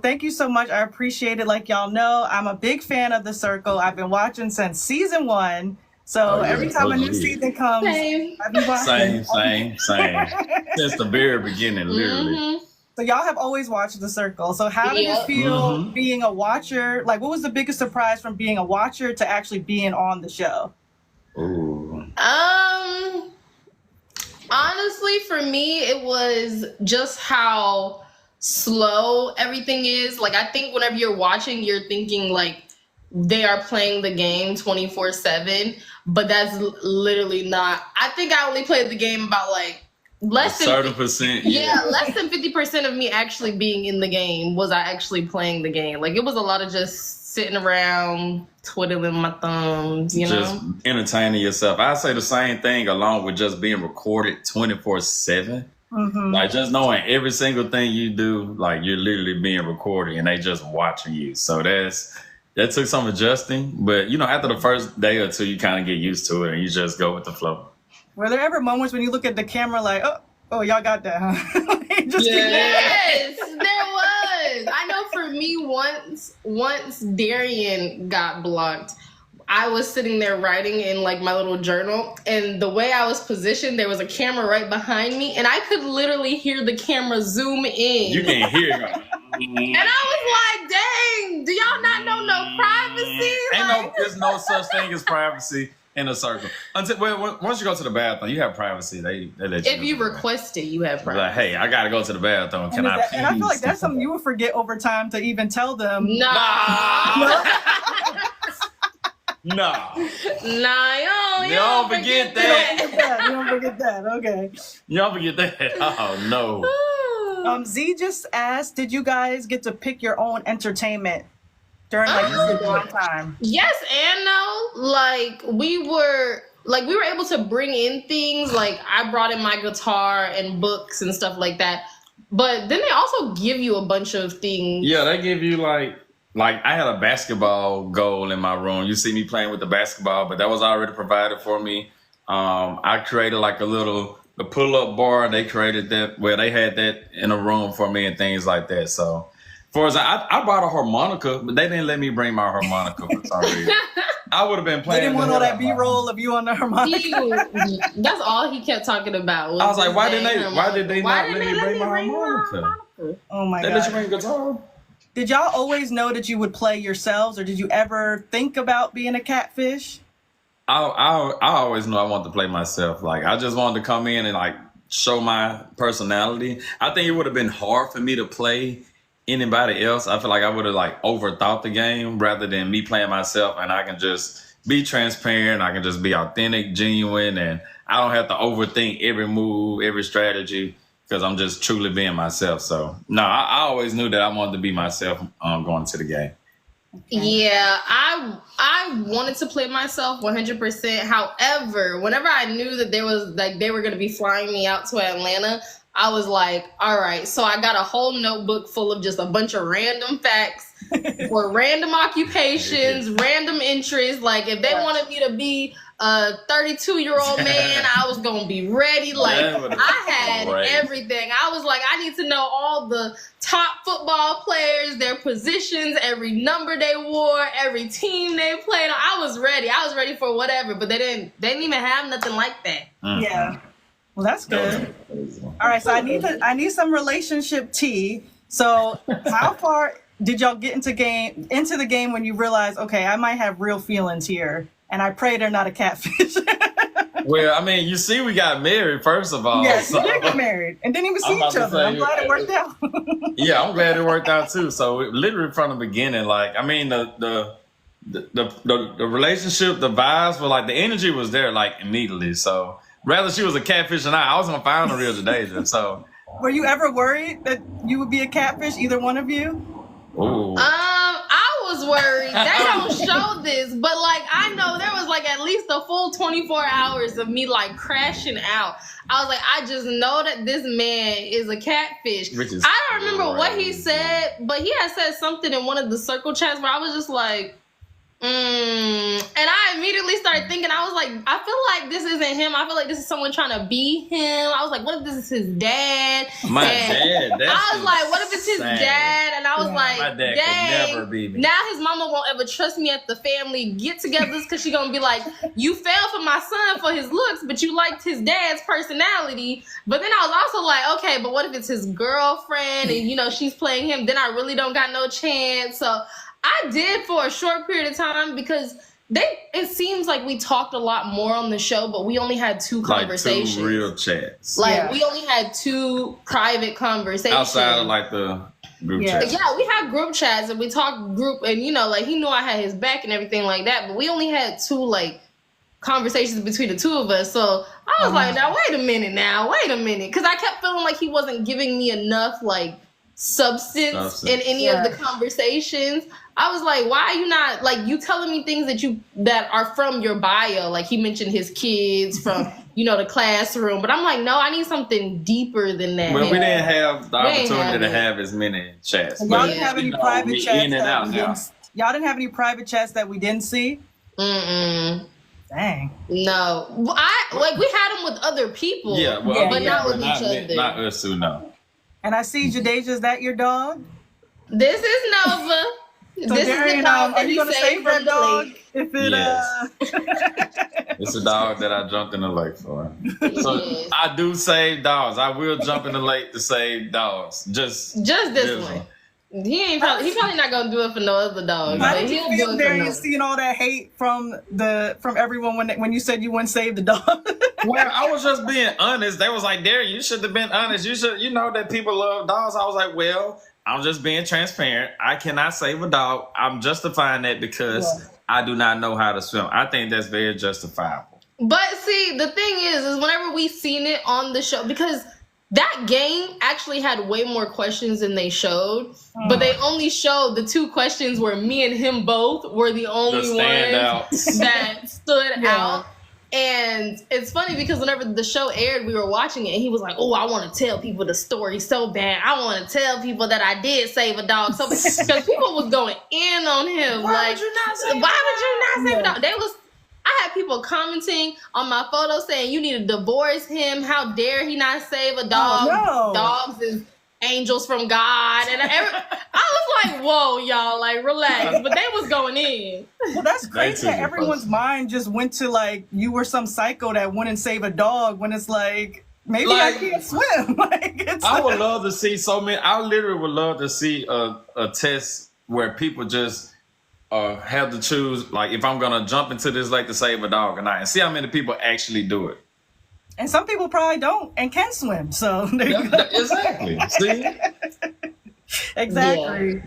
thank you so much. I appreciate it. Like y'all know, I'm a big fan of The Circle. I've been watching since season 1. So every time a new season comes, I be watching. Same. Since the very beginning, literally. So y'all have always watched The Circle. So how did it feel being a watcher? Like, what was the biggest surprise from being a watcher to actually being on the show? Ooh. Honestly, for me, it was just how slow everything is. Like, I think whenever you're watching, you're thinking like they are playing the game 24/7, but that's literally not. I think I only played the game about like less than 30%. Yeah, less than 50% of me actually being in the game was I actually playing the game. Like, it was a lot of just sitting around twiddling my thumbs, you know, just entertaining yourself. I say the same thing along with just being recorded 24/7. Like, just knowing every single thing you do, like you're literally being recorded and they just watching you. So that took some adjusting, but you know, after the first day or two, you kind of get used to it and you just go with the flow. Were there ever moments when you look at the camera like, oh, y'all got that, huh? Yes, there was. I know for me, once Darian got blocked, I was sitting there writing in like my little journal, and the way I was positioned, there was a camera right behind me, and I could literally hear the camera zoom in. You can hear it. And I was like, dang, do y'all not know no privacy? There's no such thing as privacy in a circle. Once you go to the bathroom, you have privacy. They let you. If you request it, you have privacy. Like, hey, I gotta go to the bathroom. Can I? And I feel like that's something you would forget over time to even tell them. Nah. Nah, you don't forget that. You don't forget that. Okay. You don't forget that. Oh no. Z just asked, did you guys get to pick your own entertainment during like this long time? Yes and no. Like we were able to bring in things. Like I brought in my guitar and books and stuff like that. But then they also give you a bunch of things. Yeah, they give you like I had a basketball goal in my room. You see me playing with the basketball, but that was already provided for me. I created like the pull-up bar. They created that. Well, they had that in a room for me and things like that. So, for as I bought a harmonica, but they didn't let me bring my harmonica for some reason. I would have been playing. They didn't want all that B-roll of you on the harmonica. That's all he kept talking about. I was like, why did they not let me bring my harmonica? Oh my God. They let you bring guitar? Did y'all always know that you would play yourselves, or did you ever think about being a catfish? I always knew I wanted to play myself. Like, I just wanted to come in and like show my personality. I think it would have been hard for me to play anybody else. I feel like I would have like overthought the game rather than me playing myself, and I can just be transparent. I can just be authentic, genuine, and I don't have to overthink every move, every strategy, because I'm just truly being myself. So no, I always knew that I wanted to be myself going to the game. Yeah, I wanted to play myself 100%. However, whenever I knew that there was like they were going to be flying me out to Atlanta, I was like, all right. So I got a whole notebook full of just a bunch of random facts for random occupations, random interests. Like if they wanted me to be a 32-year-old man, I was going to be ready. Like I had everything. I was like, I need to know all the top football players, their positions, every number they wore, every team they played on. I was ready. I was ready for whatever, but they didn't even have nothing like that. Yeah. Well, that's good. All right, so I need some relationship tea. So how far did y'all get into the game when you realized, okay, I might have real feelings here, and I pray they're not a catfish? Well, I mean, you see, we got married first of all. Yes, we did get married, and didn't even see each other. I'm glad it worked out. Yeah, I'm glad it worked out too. So literally from the beginning, like I mean, the relationship, the vibes were like the energy was there like immediately. So rather she was a catfish than I was gonna find a real Jadejha. So were you ever worried that you would be a catfish, either one of you? Ooh. I was worried. They don't show this, but like I know there was like at least a full 24 hours of me like crashing out. I was like, I just know that this man is a catfish. I don't remember what he said, but he had said something in one of the circle chats where I was just like, And I immediately started thinking, I was like, I feel like this isn't him. I feel like this is someone trying to be him. I was like, what if this is his dad? My dad. I was like, what if it's his dad? And I was like, my dad dang, could never be me. now his mama won't ever trust me at the family get-togethers because she's going to be like, you fell for my son for his looks, but you liked his dad's personality. But then I was also like, okay, but what if it's his girlfriend and, you know, she's playing him? Then I really don't got no chance. So I did for a short period of time because it seems like we talked a lot more on the show, but we only had 2 conversations. Like 2 real chats. Like we only had 2 private conversations. Outside of like the group chat. Yeah, we had group chats and we talked group and you know, like he knew I had his back and everything like that, but we only had 2 like conversations between the 2 of us. So I was like, now wait a minute. Because I kept feeling like he wasn't giving me enough like substance in any of the conversations. I was like, why are you not like you telling me things that are from your bio? Like he mentioned his kids from you know the classroom, but I'm like, no, I need something deeper than that. Well, we didn't have the opportunity to have as many chats. Y'all didn't have any private chats. In and out now. Y'all didn't have any private chats that we didn't see. Dang. No, we had them with other people. Yeah, well, but not with each other. Not us two, no. And I see Jadejha. Is that your dog? This is Nova. So this Darian, is the dog are you going to save that dog? If it, yes. It's a dog that I jumped in the lake for. So I do save dogs. I will jump in the lake to save dogs. Just this one. He probably not gonna do it for no other dog. How did you feel, Darian, seeing all that hate from everyone when you said you wouldn't save the dog? Well, I was just being honest. They was like, Darian, you should have been honest. You know that people love dogs. I was like, well, I'm just being transparent. I cannot save a dog. I'm justifying that because I do not know how to swim. I think that's very justifiable. But see, the thing is whenever we seen it on the show, because that game actually had way more questions than they showed, but they only showed the 2 questions where me and him both were the only ones that stood out. And it's funny because whenever the show aired, we were watching it and he was like, oh, I want to tell people the story so bad. I want to tell people that I did save a dog. So because people was going in on him. Why would you not save a dog? I had people commenting on my photo saying you need to divorce him. How dare he not save a dog? Oh, no. Dogs is angels from God. And I was like, whoa, y'all, like relax. But they was going in. Well, that's crazy that everyone's mind just went to like you were some psycho that wouldn't save a dog when it's like maybe I can't swim. I would love to see so many. I literally would love to see a test where people just have to choose, like, if I'm gonna jump into this lake to save a dog or not, and see how many people actually do it. And some people probably don't and can swim. So exactly. See, exactly. Yeah.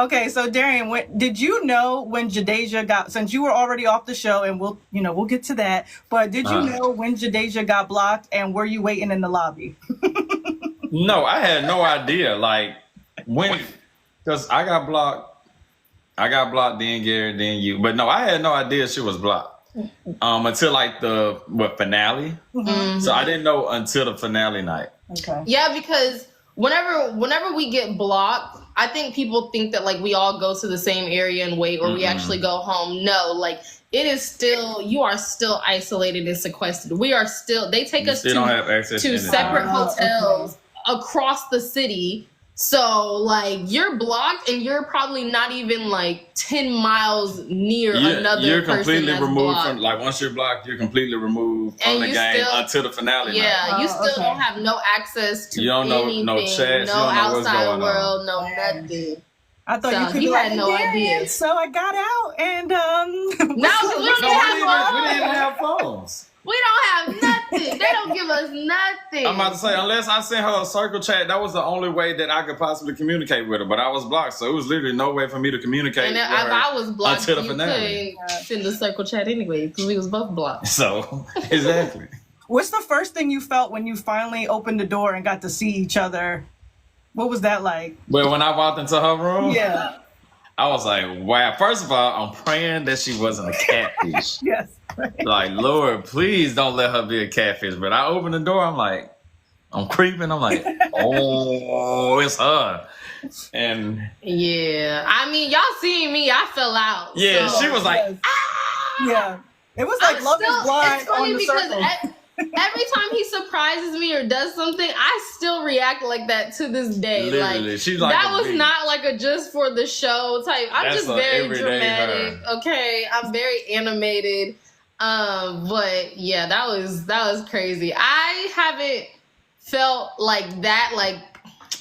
Okay, so Darian, did you know when Jadejha got? Since you were already off the show, and we'll get to that. But did you know when Jadejha got blocked, and were you waiting in the lobby? No, I had no idea. Like because I got blocked. Then Gary, then you. But no, I had no idea she was blocked until like the finale. Mm-hmm. So I didn't know until the finale night. Okay. Yeah, because whenever we get blocked, I think people think that like we all go to the same area and wait, or we actually go home. No, like it is still, you are still isolated and sequestered. We are still. They take us to separate hotels across the city. So, like, you're blocked and you're probably not even, like, 10 miles near another you're person completely that's removed blocked. from, like, once you're blocked, you're completely removed from the game until the finale. Yeah, you still don't have no access to anything, no chats, no outside world, no nothing. I thought you could had no idea. So I got out and, we didn't even have phones. We don't have nothing. They don't give us nothing. I'm about to say, unless I sent her a circle chat, that was the only way that I could possibly communicate with her. But I was blocked, so it was literally no way for me to communicate with her. And if I was blocked, until the finale. Couldn't send the circle chat anyway, because we was both blocked. So, exactly. What's the first thing you felt when you finally opened the door and got to see each other? What was that like? Well, when I walked into her room? Yeah. I was like, wow. First of all, I'm praying that she wasn't a catfish. Yes. Like, Lord, please don't let her be a catfish. But I opened the door, I'm creeping. I'm like, oh, it's her. And Yeah, I mean, y'all seeing me, I fell out. yeah, so. she was like, Yes. Yeah. It was like Love is Blind It's funny on the because circle. every time he surprises me or does something, I still react like that to this day. literally, Like she's like that a was big- not like a just for the show type. I'm That's just a very everyday dramatic. her. Okay, I'm very animated. But yeah, that was crazy. I haven't felt like that, like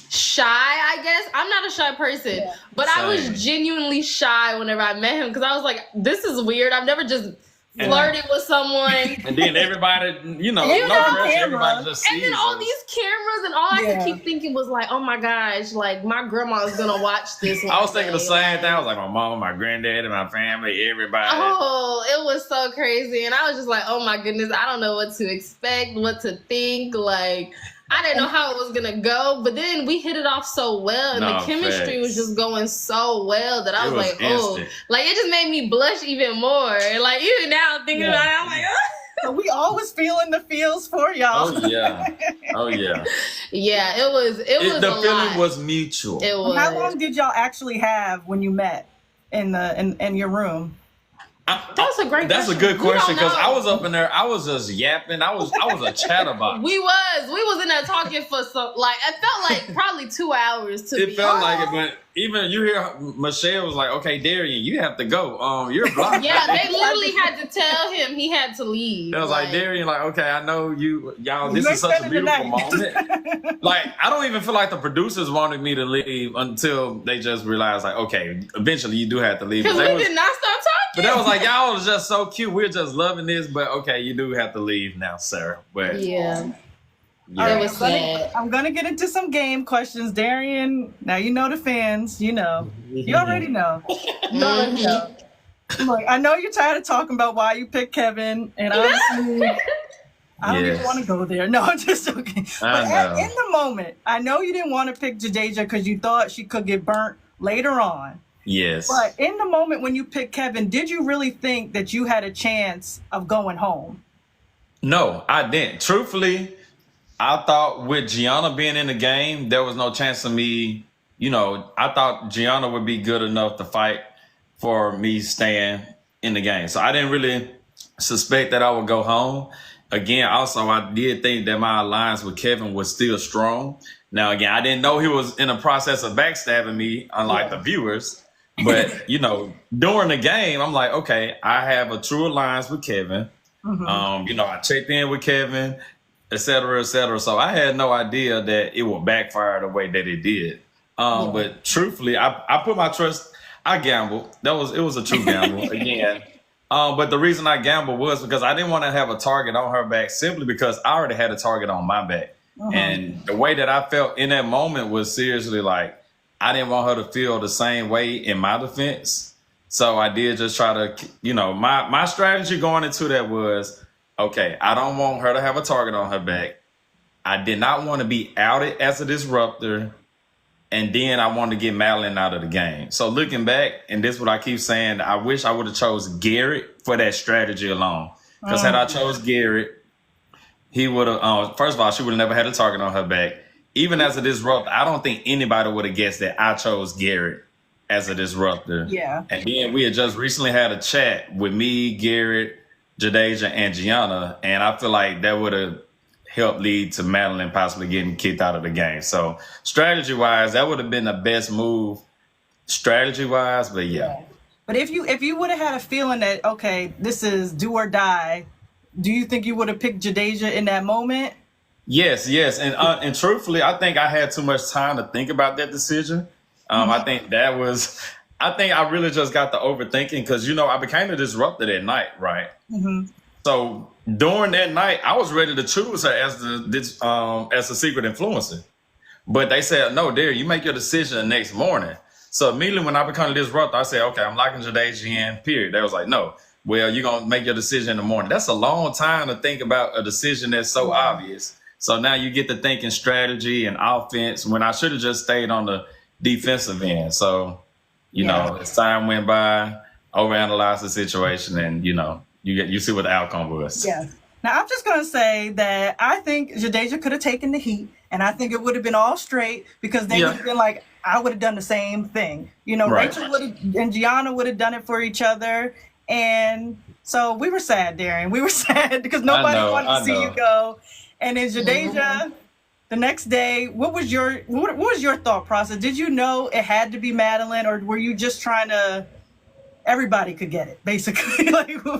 shy, I guess. I'm not a shy person, Yeah. but I Same. was genuinely shy whenever I met him because I was like, this is weird. I've never just And- flirted with someone. and then everybody, You no know, pressure, camera. everybody just sees And then all us. these cameras, and all I Yeah. could keep thinking was like, oh my gosh, like my grandma's gonna watch this. I was one thinking the day, same thing. I was like, my mom, my granddad, and my family, everybody. Oh, it was so crazy. And I was just like, oh my goodness, I don't know what to expect, what to think. Like, I didn't know how it was going to go. But then we hit it off so well. And No, the chemistry was facts. just going so well that I It was, was like, oh. instant. Like, it just made me blush even more. Like, even now thinking Yeah. about it, I'm like, oh. So we always feeling the feels for y'all. Oh yeah, oh yeah. Yeah, it was The a feeling lot. was mutual. It was. How long did y'all actually have when you met in your room? That's a great That's a question. good We don't question because know. I was up in there. I was just yapping. I was a chatterbox. We was in there talking for some, like, it felt like probably 2 hours to be It felt like it, honest. but even you hear Michelle was like, "Okay, Darian, you have to go. You're blocked." Yeah, they literally had to tell him he had to leave. It was like Darian, like, okay, I know y'all. This You is such a ain't spending beautiful the night. moment. Like, I don't even feel like the producers wanted me to leave until they just realized, like, okay, eventually you do have to leave. Because But they we was- did not stop talking. But that was like, y'all was just so cute. We're just loving this, but okay, you do have to leave now, Sarah. But Yeah. yeah. It was sad. I'm gonna get into some game questions, Darian. Now you know the fans. You know, you already know. You already know. Look, I know you're tired of talking about why you picked Kevin, and honestly, I don't even Yes. want to go there. No, I'm just joking. I But know. in the moment, I know you didn't want to pick Jadejha because you thought she could get burnt later on. Yes. But in the moment when you picked Kevin, did you really think that you had a chance of going home? No, I didn't. Truthfully, I thought with Gianna being in the game, there was no chance of me, I thought Gianna would be good enough to fight for me staying in the game. So I didn't really suspect that I would go home. Again, also, I did think that my alliance with Kevin was still strong. Now, again, I didn't know he was in the process of backstabbing me, unlike the viewers. But, during the game, I'm like, okay, I have a true alliance with Kevin. Mm-hmm. I checked in with Kevin, et cetera, et cetera. So I had no idea that it would backfire the way that it did. But truthfully, I put my trust, I gambled. It was a true gamble again. But the reason I gambled was because I didn't want to have a target on her back simply because I already had a target on my back. And the way that I felt in that moment was seriously like, I didn't want her to feel the same way in my defense. So I did just try to, my strategy going into that was, okay, I don't want her to have a target on her back. I did not want to be outed as a disruptor. And then I wanted to get Madeline out of the game. So looking back, and this is what I keep saying, I wish I would have chose Garrett for that strategy alone. Because had I chose Garrett, he would have, first of all, she would have never had a target on her back. Even as a disruptor, I don't think anybody would have guessed that I chose Garrett as a disruptor. Yeah. And then we had just recently had a chat with me, Garrett, Jadejha, and Gianna. And I feel like that would have helped lead to Madeline possibly getting kicked out of the game. So strategy-wise, that would have been the best move strategy-wise. But yeah. But if you would have had a feeling that, okay, this is do or die, do you think you would have picked Jadejha in that moment? Yes. And truthfully, I think I had too much time to think about that decision. I think I really just got to overthinking because, I became a disruptor that night, right? Mm-hmm. So during that night, I was ready to choose her as the secret influencer. But they said, no, Darian, you make your decision the next morning. So immediately when I become a disruptor, I said, okay, I'm locking Jadejha in, period. They was like, no, well, you're going to make your decision in the morning. That's a long time to think about a decision that's so obvious. So now you get to thinking strategy and offense when I should have just stayed on the defensive end. So, as time went by, overanalyzed the situation and, you see what the outcome was. Yeah. Now, I'm just going to say that I think Jadejha could have taken the heat, and I think it would have been all straight because they would have been like, I would have done the same thing. You know, Right. Rachel would have and Gianna would have done it for each other. And so we were sad, Darian. We were sad because nobody wanted to see you go. And then Jadejha, the next day, what was your thought process? Did you know it had to be Madeline, or were you just trying to everybody could get it, basically? Like, So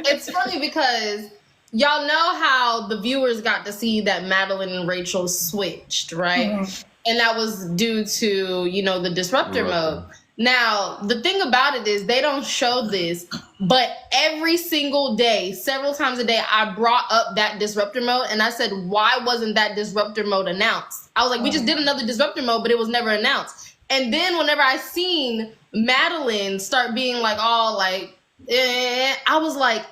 it's funny because y'all know how the viewers got to see that Madeline and Rachel switched, right? Mhm. And that was due to, you know, the disruptor mode. Now, the thing about it is they don't show this, but every single day, several times a day, I brought up that disruptor mode and I said, why wasn't that disruptor mode announced? I was like, we just did another disruptor mode, but it was never announced. And then whenever I seen Madeline start being like, all like, I was like,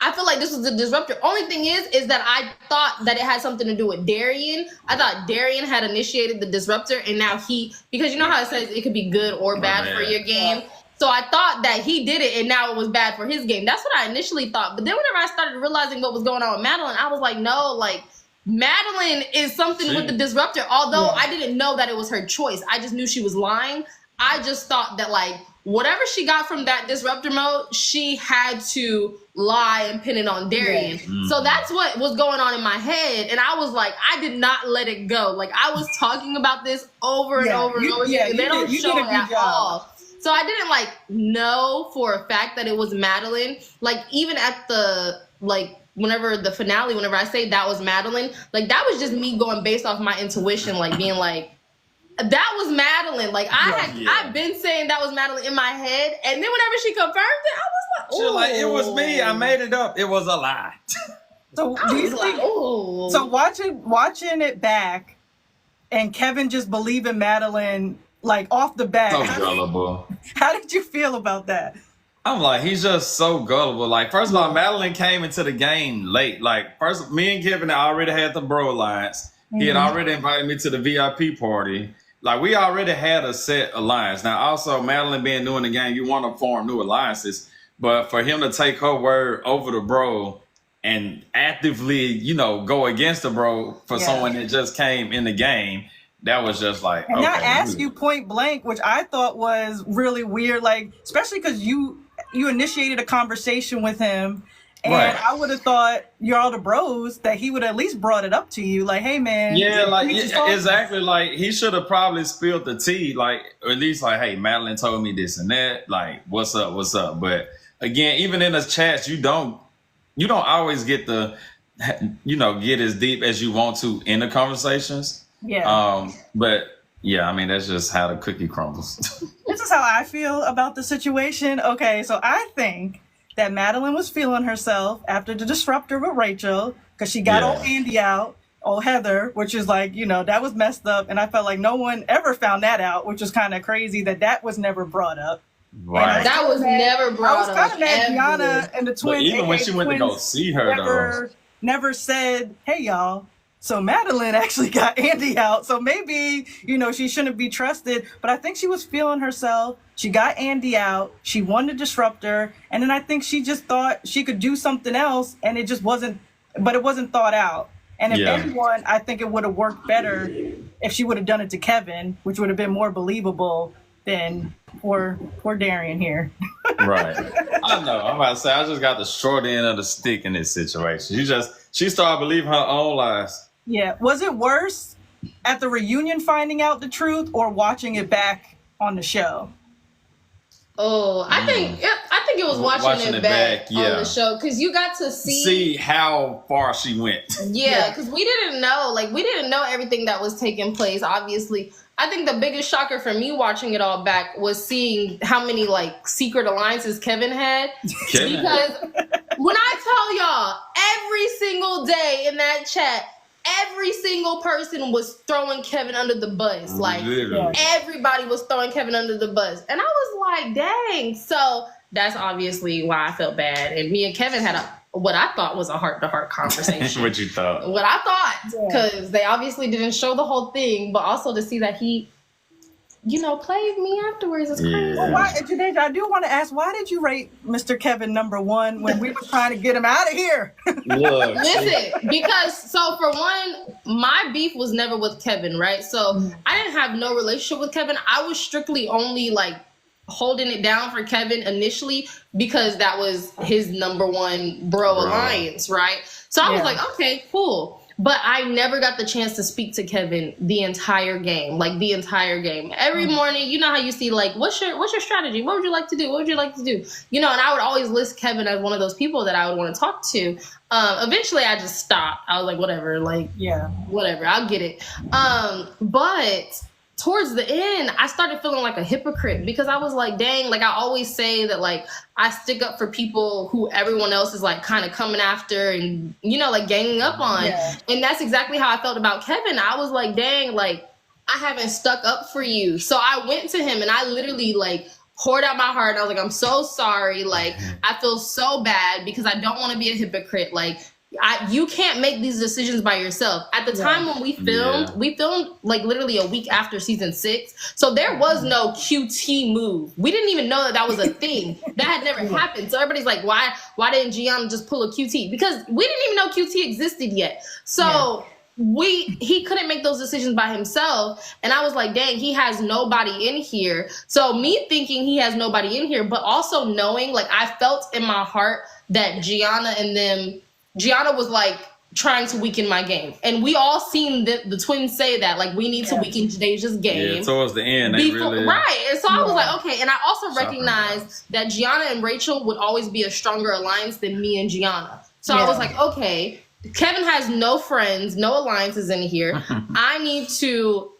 I feel like this was the disruptor. Only thing is that I thought that it had something to do with Darian. I thought Darian had initiated the disruptor, and now because you know how it says it could be good or bad for your game. So I thought that he did it, and now it was bad for his game. That's what I initially thought. But then whenever I started realizing what was going on with Madeline, I was like, no, like Madeline is something with the disruptor. Although I didn't know that it was her choice. I just knew she was lying. I just thought that like whatever she got from that disruptor mode, she had to lie and pin it on Darian. So that's what was going on in my head. And I was like, I did not let it go. Like I was talking about this over and over and over again. They don't show it at all. So I didn't like know for a fact that it was Madeline. Like even at the, like whenever the finale, whenever I say that was Madeline, like that was just me going based off my intuition, like being like, that was Madeline. Like I've been saying that was Madeline in my head, and then whenever she confirmed it, I was like, "Ooh." She was like, it was me. I made it up. It was a lie. So I was like, "Ooh." So watching it back, and Kevin just believing Madeline like off the bat. So gullible. How did you feel about that? I'm like, he's just so gullible. Like, first of all, Madeline came into the game late. Like, first, me and Kevin already had the bro alliance. He had already invited me to the VIP party. Like, we already had a set alliance. Now, also, Madeline being new in the game, you want to form new alliances. But for him to take her word over the bro and actively, you know, go against the bro for someone that just came in the game, that was just like, and I asked you point blank, which I thought was really weird, like, especially because you initiated a conversation with him. And I would have thought you're all the bros that he would at least brought it up to you, like, "Hey, man." Yeah, like exactly. Like he should have probably spilled the tea, like or at least like, "Hey, Madeline told me this and that. Like, what's up? What's up?" But again, even in the chats, you don't always get the, you know, get as deep as you want to in the conversations. Yeah. But yeah, I mean that's just how the cookie crumbles. This is how I feel about the situation. Okay, so I think that Madeline was feeling herself after the disruptor with Rachel because she got old Andy out, old Heather, which is like, you know, that was messed up. And I felt like no one ever found that out, which was kind of crazy that was never brought up. Right. That was never brought up. I was kind of mad Gianna and the twins. But even when she went to go see her, never said, "Hey, y'all. So Madeline actually got Andy out. So maybe, you know, she shouldn't be trusted." But I think she was feeling herself. She got Andy out. She won the disruptor. And then I think she just thought she could do something else. And it just wasn't, but it wasn't thought out. And if anyone, I think it would have worked better if she would have done it to Kevin, which would have been more believable than poor Darian here. Right. I know. I'm about to say, I just got the short end of the stick in this situation. She started believing her own lies. Yeah. Was it worse at the reunion finding out the truth or watching it back on the show? Oh, I think it was watching it back on the show because you got to see how far she went. Yeah, because we didn't know everything that was taking place. Obviously, I think the biggest shocker for me watching it all back was seeing how many like secret alliances Kevin had. Because when I tell y'all, every single day in that chat, every single person was throwing Kevin under the bus. Like, everybody was throwing Kevin under the bus. And I was like, dang. So that's obviously why I felt bad. And me and Kevin had what I thought was a heart-to-heart conversation. What you thought? What I thought. Because they obviously didn't show the whole thing. But also to see that he, you know, played me afterwards is crazy. Well, Jadejha, I do want to ask, why did you rate Mr. Kevin #1 when we were trying to get him out of here? Look, listen, because so for one, my beef was never with Kevin, right? So I didn't have no relationship with Kevin. I was strictly only like holding it down for Kevin initially because that was his number one bro alliance, right? So I was like, okay, cool. But I never got the chance to speak to Kevin the entire game, like the entire game. Every morning, you know how you see like, what's your strategy? What would you like to do? What would you like to do? You know, and I would always list Kevin as one of those people that I would want to talk to. Eventually, I just stopped. I was like, whatever, whatever, I'll get it. But towards the end, I started feeling like a hypocrite because I was like, dang, like I always say that like I stick up for people who everyone else is like kind of coming after and, you know, like ganging up on. Yeah. And that's exactly how I felt about Kevin. I was like, dang, like I haven't stuck up for you. So I went to him and I literally like poured out my heart. And I was like, I'm so sorry. Like, I feel so bad because I don't want to be a hypocrite. Like, you can't make these decisions by yourself. At the time when we filmed like literally a week after season 6. So there was no QT move. We didn't even know that was a thing. That had never happened. So everybody's like, why didn't Gianna just pull a QT? Because we didn't even know QT existed yet. So he couldn't make those decisions by himself. And I was like, dang, he has nobody in here. So me thinking he has nobody in here, but also knowing, like, I felt in my heart that Gianna was like trying to weaken my game. And we all seen the twins say that, like, we need to weaken Jadejha's game. Yeah, towards the end, they really... Right. And so I was like, okay. And I also recognized that Gianna and Rachel would always be a stronger alliance than me and Gianna. So I was like, okay, Kevin has no friends, no alliances in here. I need to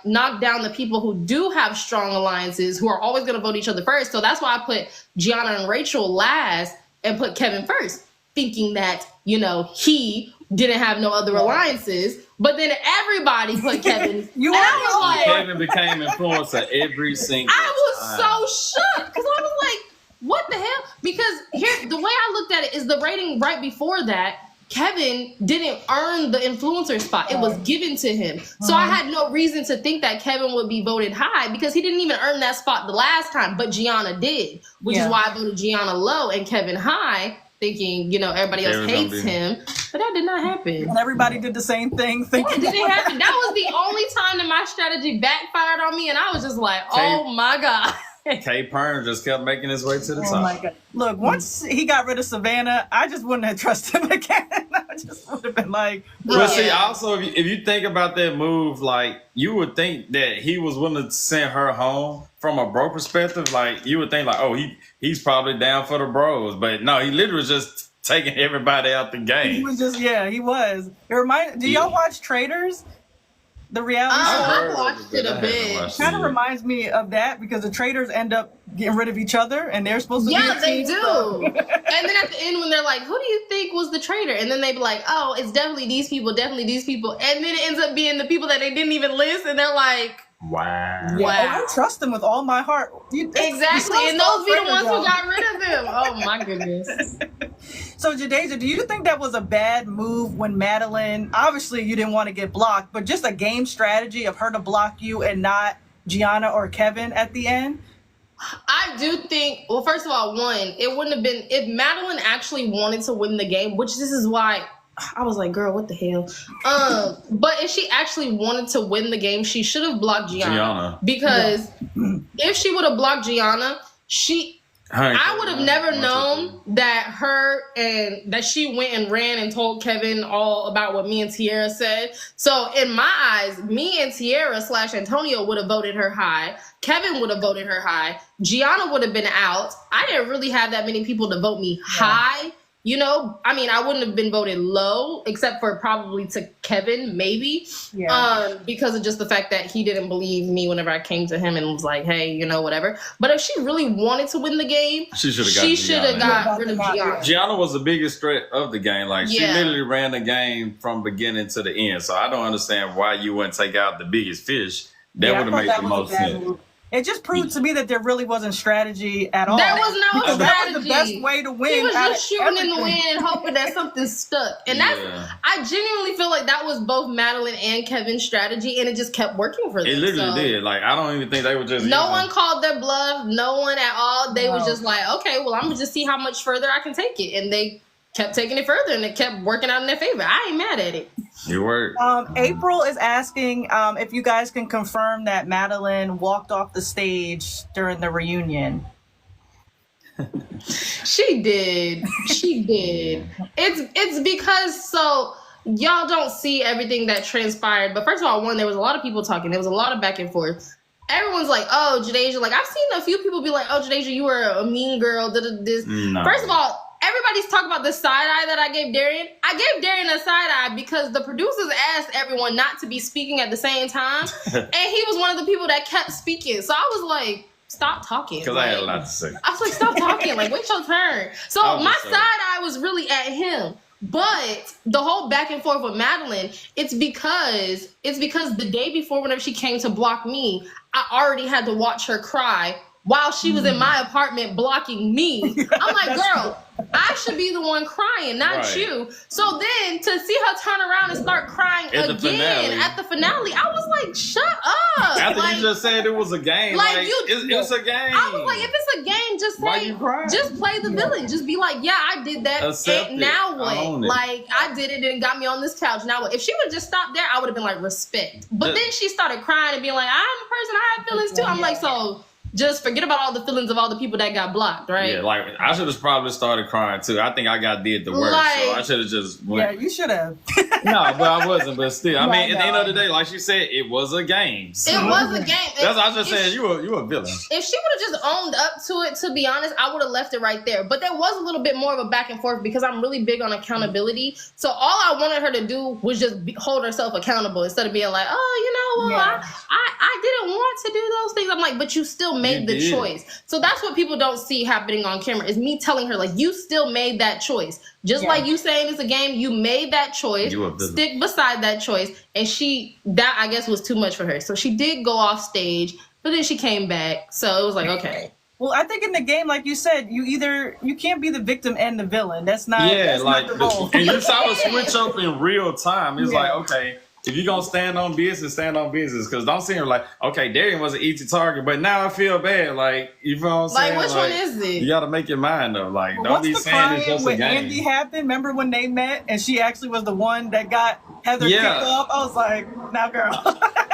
knock down the people who do have strong alliances, who are always going to vote each other first. So that's why I put Gianna and Rachel last and put Kevin first, thinking that, you know, he didn't have no other alliances. But then everybody put Kevin. Kevin became influencer every single time. I was so shook because I was like, what the hell? Because here, the way I looked at it is the rating right before that, Kevin didn't earn the influencer spot. It was given to him. So I had no reason to think that Kevin would be voted high because he didn't even earn that spot the last time. But Gianna did, which is why I voted Gianna low and Kevin high, thinking, you know, everybody else hates him. But that did not happen. And everybody did the same thing. Thinking it didn't happen. That was the only time that my strategy backfired on me. And I was just like, oh my God. K Pern just kept making his way to the top. Oh my God. Look, once he got rid of Savannah, I just wouldn't have trusted him again. I just would have been like, but see, also, if you think about that move, like, you would think that he was willing to send her home from a bro perspective. Like, you would think like, oh, he's probably down for the bros. But no, he literally was just taking everybody out the game. He was just, he was. Do y'all watch Traders? The reality show? I watched it a bit. Kind of reminds me of that because the traders end up getting rid of each other and they're supposed to be a team. They do. And then at the end when they're like, who do you think was the traitor? And then they be like, oh, it's definitely these people. And then it ends up being the people that they didn't even list. And they're like, wow. Oh, I trust them with all my heart. Exactly. And those be the ones who got rid of them. Oh my goodness. So Jadejha, do you think that was a bad move when Madeline, obviously you didn't want to get blocked, but just a game strategy of her to block you and not Gianna or Kevin at the end? I do think, well, first of all, it wouldn't have been, if Madeline actually wanted to win the game, which this is why I was like, girl, what the hell? But if she actually wanted to win the game, she should have blocked Gianna. Because if she would have blocked Gianna, I would have never known that she went and ran and told Kevin all about what me and Tierra said. So in my eyes, me and Tierra / Antonio would have voted her high. Kevin would have voted her high. Gianna would have been out. I didn't really have that many people to vote me high. You know, I mean, I wouldn't have been voted low, except for probably to Kevin, maybe, because of just the fact that he didn't believe me whenever I came to him and was like, hey, you know, whatever. But if she really wanted to win the game, she should have got rid of Gianna. Gianna was the biggest threat of the game. Like, she literally ran the game from beginning to the end. So I don't understand why you wouldn't take out the biggest fish. That would have made the most sense. It just proved to me that there really wasn't strategy at all. There was no strategy. That was the best way to win. He was just shooting in the wind and hoping that something stuck. And I genuinely feel like that was both Madeline and Kevin's strategy, and it just kept working for them. It literally did. Like, I don't even think they were just... No one called their bluff. No one at all. They was just like, okay, well, I'm going to just see how much further I can take it. And they kept taking it further, and it kept working out in their favor. I ain't mad at it. You were. April is asking if you guys can confirm that Madeline walked off the stage during the reunion. She did. She did. It's because so y'all don't see everything that transpired. But first of all, one, there was a lot of people talking. There was a lot of back and forth. Everyone's like, oh, Jadejha. Like, I've seen a few people be like, oh, Jadejha, you were a mean girl. This. No. First of all, everybody's talking about the side eye that I gave Darian. I gave Darian a side eye because the producers asked everyone not to be speaking at the same time. And he was one of the people that kept speaking. So I was like, stop talking. Because like, I had a lot to say. I was like, stop talking. Like, wait your turn. So my side eye was really at him. But the whole back and forth with Madeline, it's because the day before, whenever she came to block me, I already had to watch her cry while she was in my apartment blocking me. I'm like, girl, I should be the one crying, not you. So then to see her turn around and start crying at the finale, I was like, shut up. After like, you just said it was a game. Like it's a game. I was like, if it's a game, just play the villain. Just be like, yeah, I did that. And now what? Like, I did it and it got me on this couch. Now what? If she would have just stopped there, I would have been like, respect. But then she started crying and being like, I'm a person, I have feelings too. I'm like, so just forget about all the feelings of all the people that got blocked, right? Yeah, like I should have probably started crying too. I think I did the worst, so I should have just went. Yeah, you should have. No, but I wasn't. But still, I mean, at the end of the day, like she said, it was a game. So. It was a game. That's what I just said. You a villain. If she would have just owned up to it, to be honest, I would have left it right there. But there was a little bit more of a back and forth because I'm really big on accountability. So all I wanted her to do was just hold herself accountable instead of being like, oh, you know, well, I didn't want to do those things. I'm like, but you still made the choice. So that's what people don't see happening on camera is me telling her, like, you still made that choice. Just like you saying it's a game, you made that choice. Stick beside that choice. And that I guess was too much for her. So she did go off stage, but then she came back. So it was like, okay. Well, I think in the game, like you said, you can't be the victim and the villain. That's not not the role. And you saw it switch up in real time. It's like, okay, if you're going to stand on business, stand on business. Because don't see her like, okay, Darian was an easy target, but now I feel bad. Like, you know what I'm saying? Like, which one is it? You got to make your mind up. Like, don't be saying it's just a game. Andy happened, remember when they met and she actually was the one that got Heather kicked off? I was like, now, girl.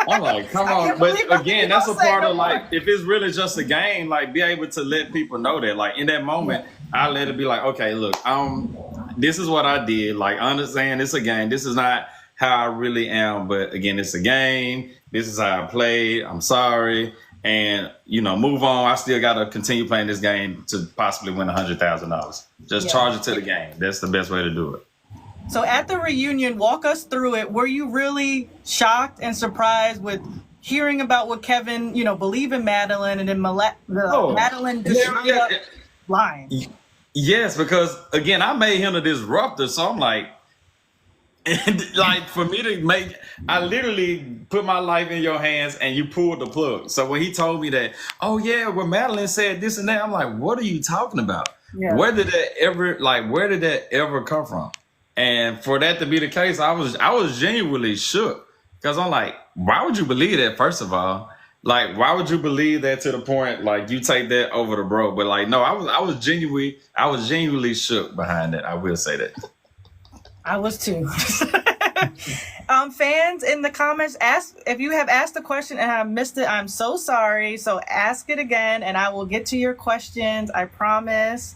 I'm like, come on. But again, that's a part of like, if it's really just a game, like be able to let people know that. Like in that moment, I let it be like, okay, look, this is what I did. Like, understand it's a game. This is not how I really am. But again, it's a game. This is how I played. I'm sorry. And, move on. I still got to continue playing this game to possibly win $100,000. Just charge it to the game. That's the best way to do it. So at the reunion, walk us through it. Were you really shocked and surprised with hearing about what Kevin, believe in Madeline and then Madeline just lying? Yes, because again, I made him a disruptor. So I'm like, and like for me to I literally put my life in your hands and you pulled the plug. So when he told me that, Madeline said this and that, I'm like, what are you talking about? Yeah. Where did that ever come from? And for that to be the case, I was genuinely shook because I'm like, why would you believe that? First of all, like, why would you believe that to the point like you take that over the bro? But like, no, I was genuinely shook behind that. I will say that. I was too. Fans in the comments, ask if you have asked the question and I missed it. I'm so sorry. So ask it again, and I will get to your questions. I promise.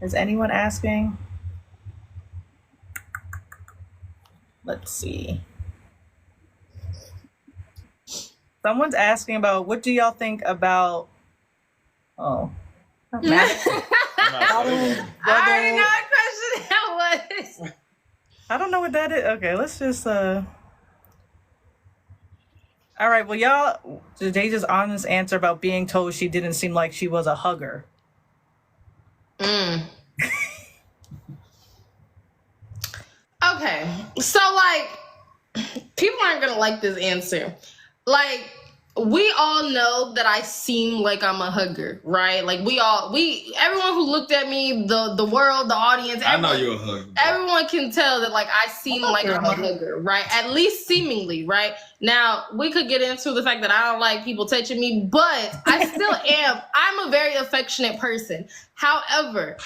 Is anyone asking? Let's see. Someone's asking about what do y'all think about? Oh, I already know what question that was. I don't know what that is. Okay, let's just all right, well, y'all, Jadejha's honest answer about being told she didn't seem like she was a hugger. Okay, so like, people aren't gonna like this answer. Like, we all know that I seem like I'm a hugger, right? Like everyone who looked at me, the world, the audience, I know you're a hugger. Everyone can tell that like I seem like I'm a hugger, right? At least seemingly, right? Now, we could get into the fact that I don't like people touching me, but I still am. I'm a very affectionate person. However,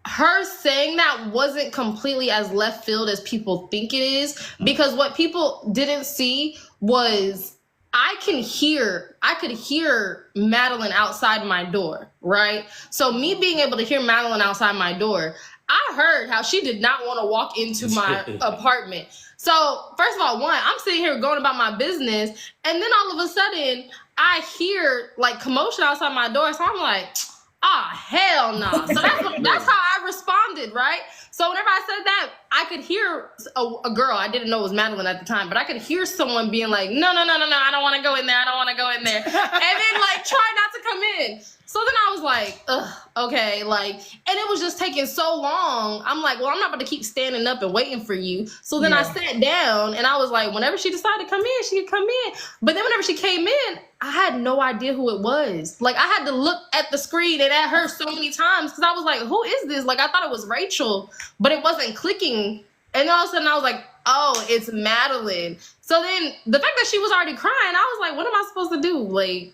her saying that wasn't completely as left field as people think it is, because what people didn't see was I could hear Madeline outside my door, right? So me being able to hear Madeline outside my door, I heard how she did not want to walk into my apartment. So first of all, I'm sitting here going about my business, and then all of a sudden I hear like commotion outside my door. So I'm like, hell no. So that's how I responded, right? So whenever I said that, I could hear a girl, I didn't know it was Madeline at the time, but I could hear someone being like, no, I don't want to go in there. I don't want to go in there. And then like try not to come in. So then I was like, okay, like, and it was just taking so long. I'm like, well, I'm not about to keep standing up and waiting for you. So then I sat down and I was like, whenever she decided to come in, she could come in. But then whenever she came in, I had no idea who it was. Like, I had to look at the screen and at her so many times because I was like, who is this? Like, I thought it was Rachel, but it wasn't clicking. And all of a sudden I was like, oh, it's Madeline. So then the fact that she was already crying, I was like, what am I supposed to do? Like,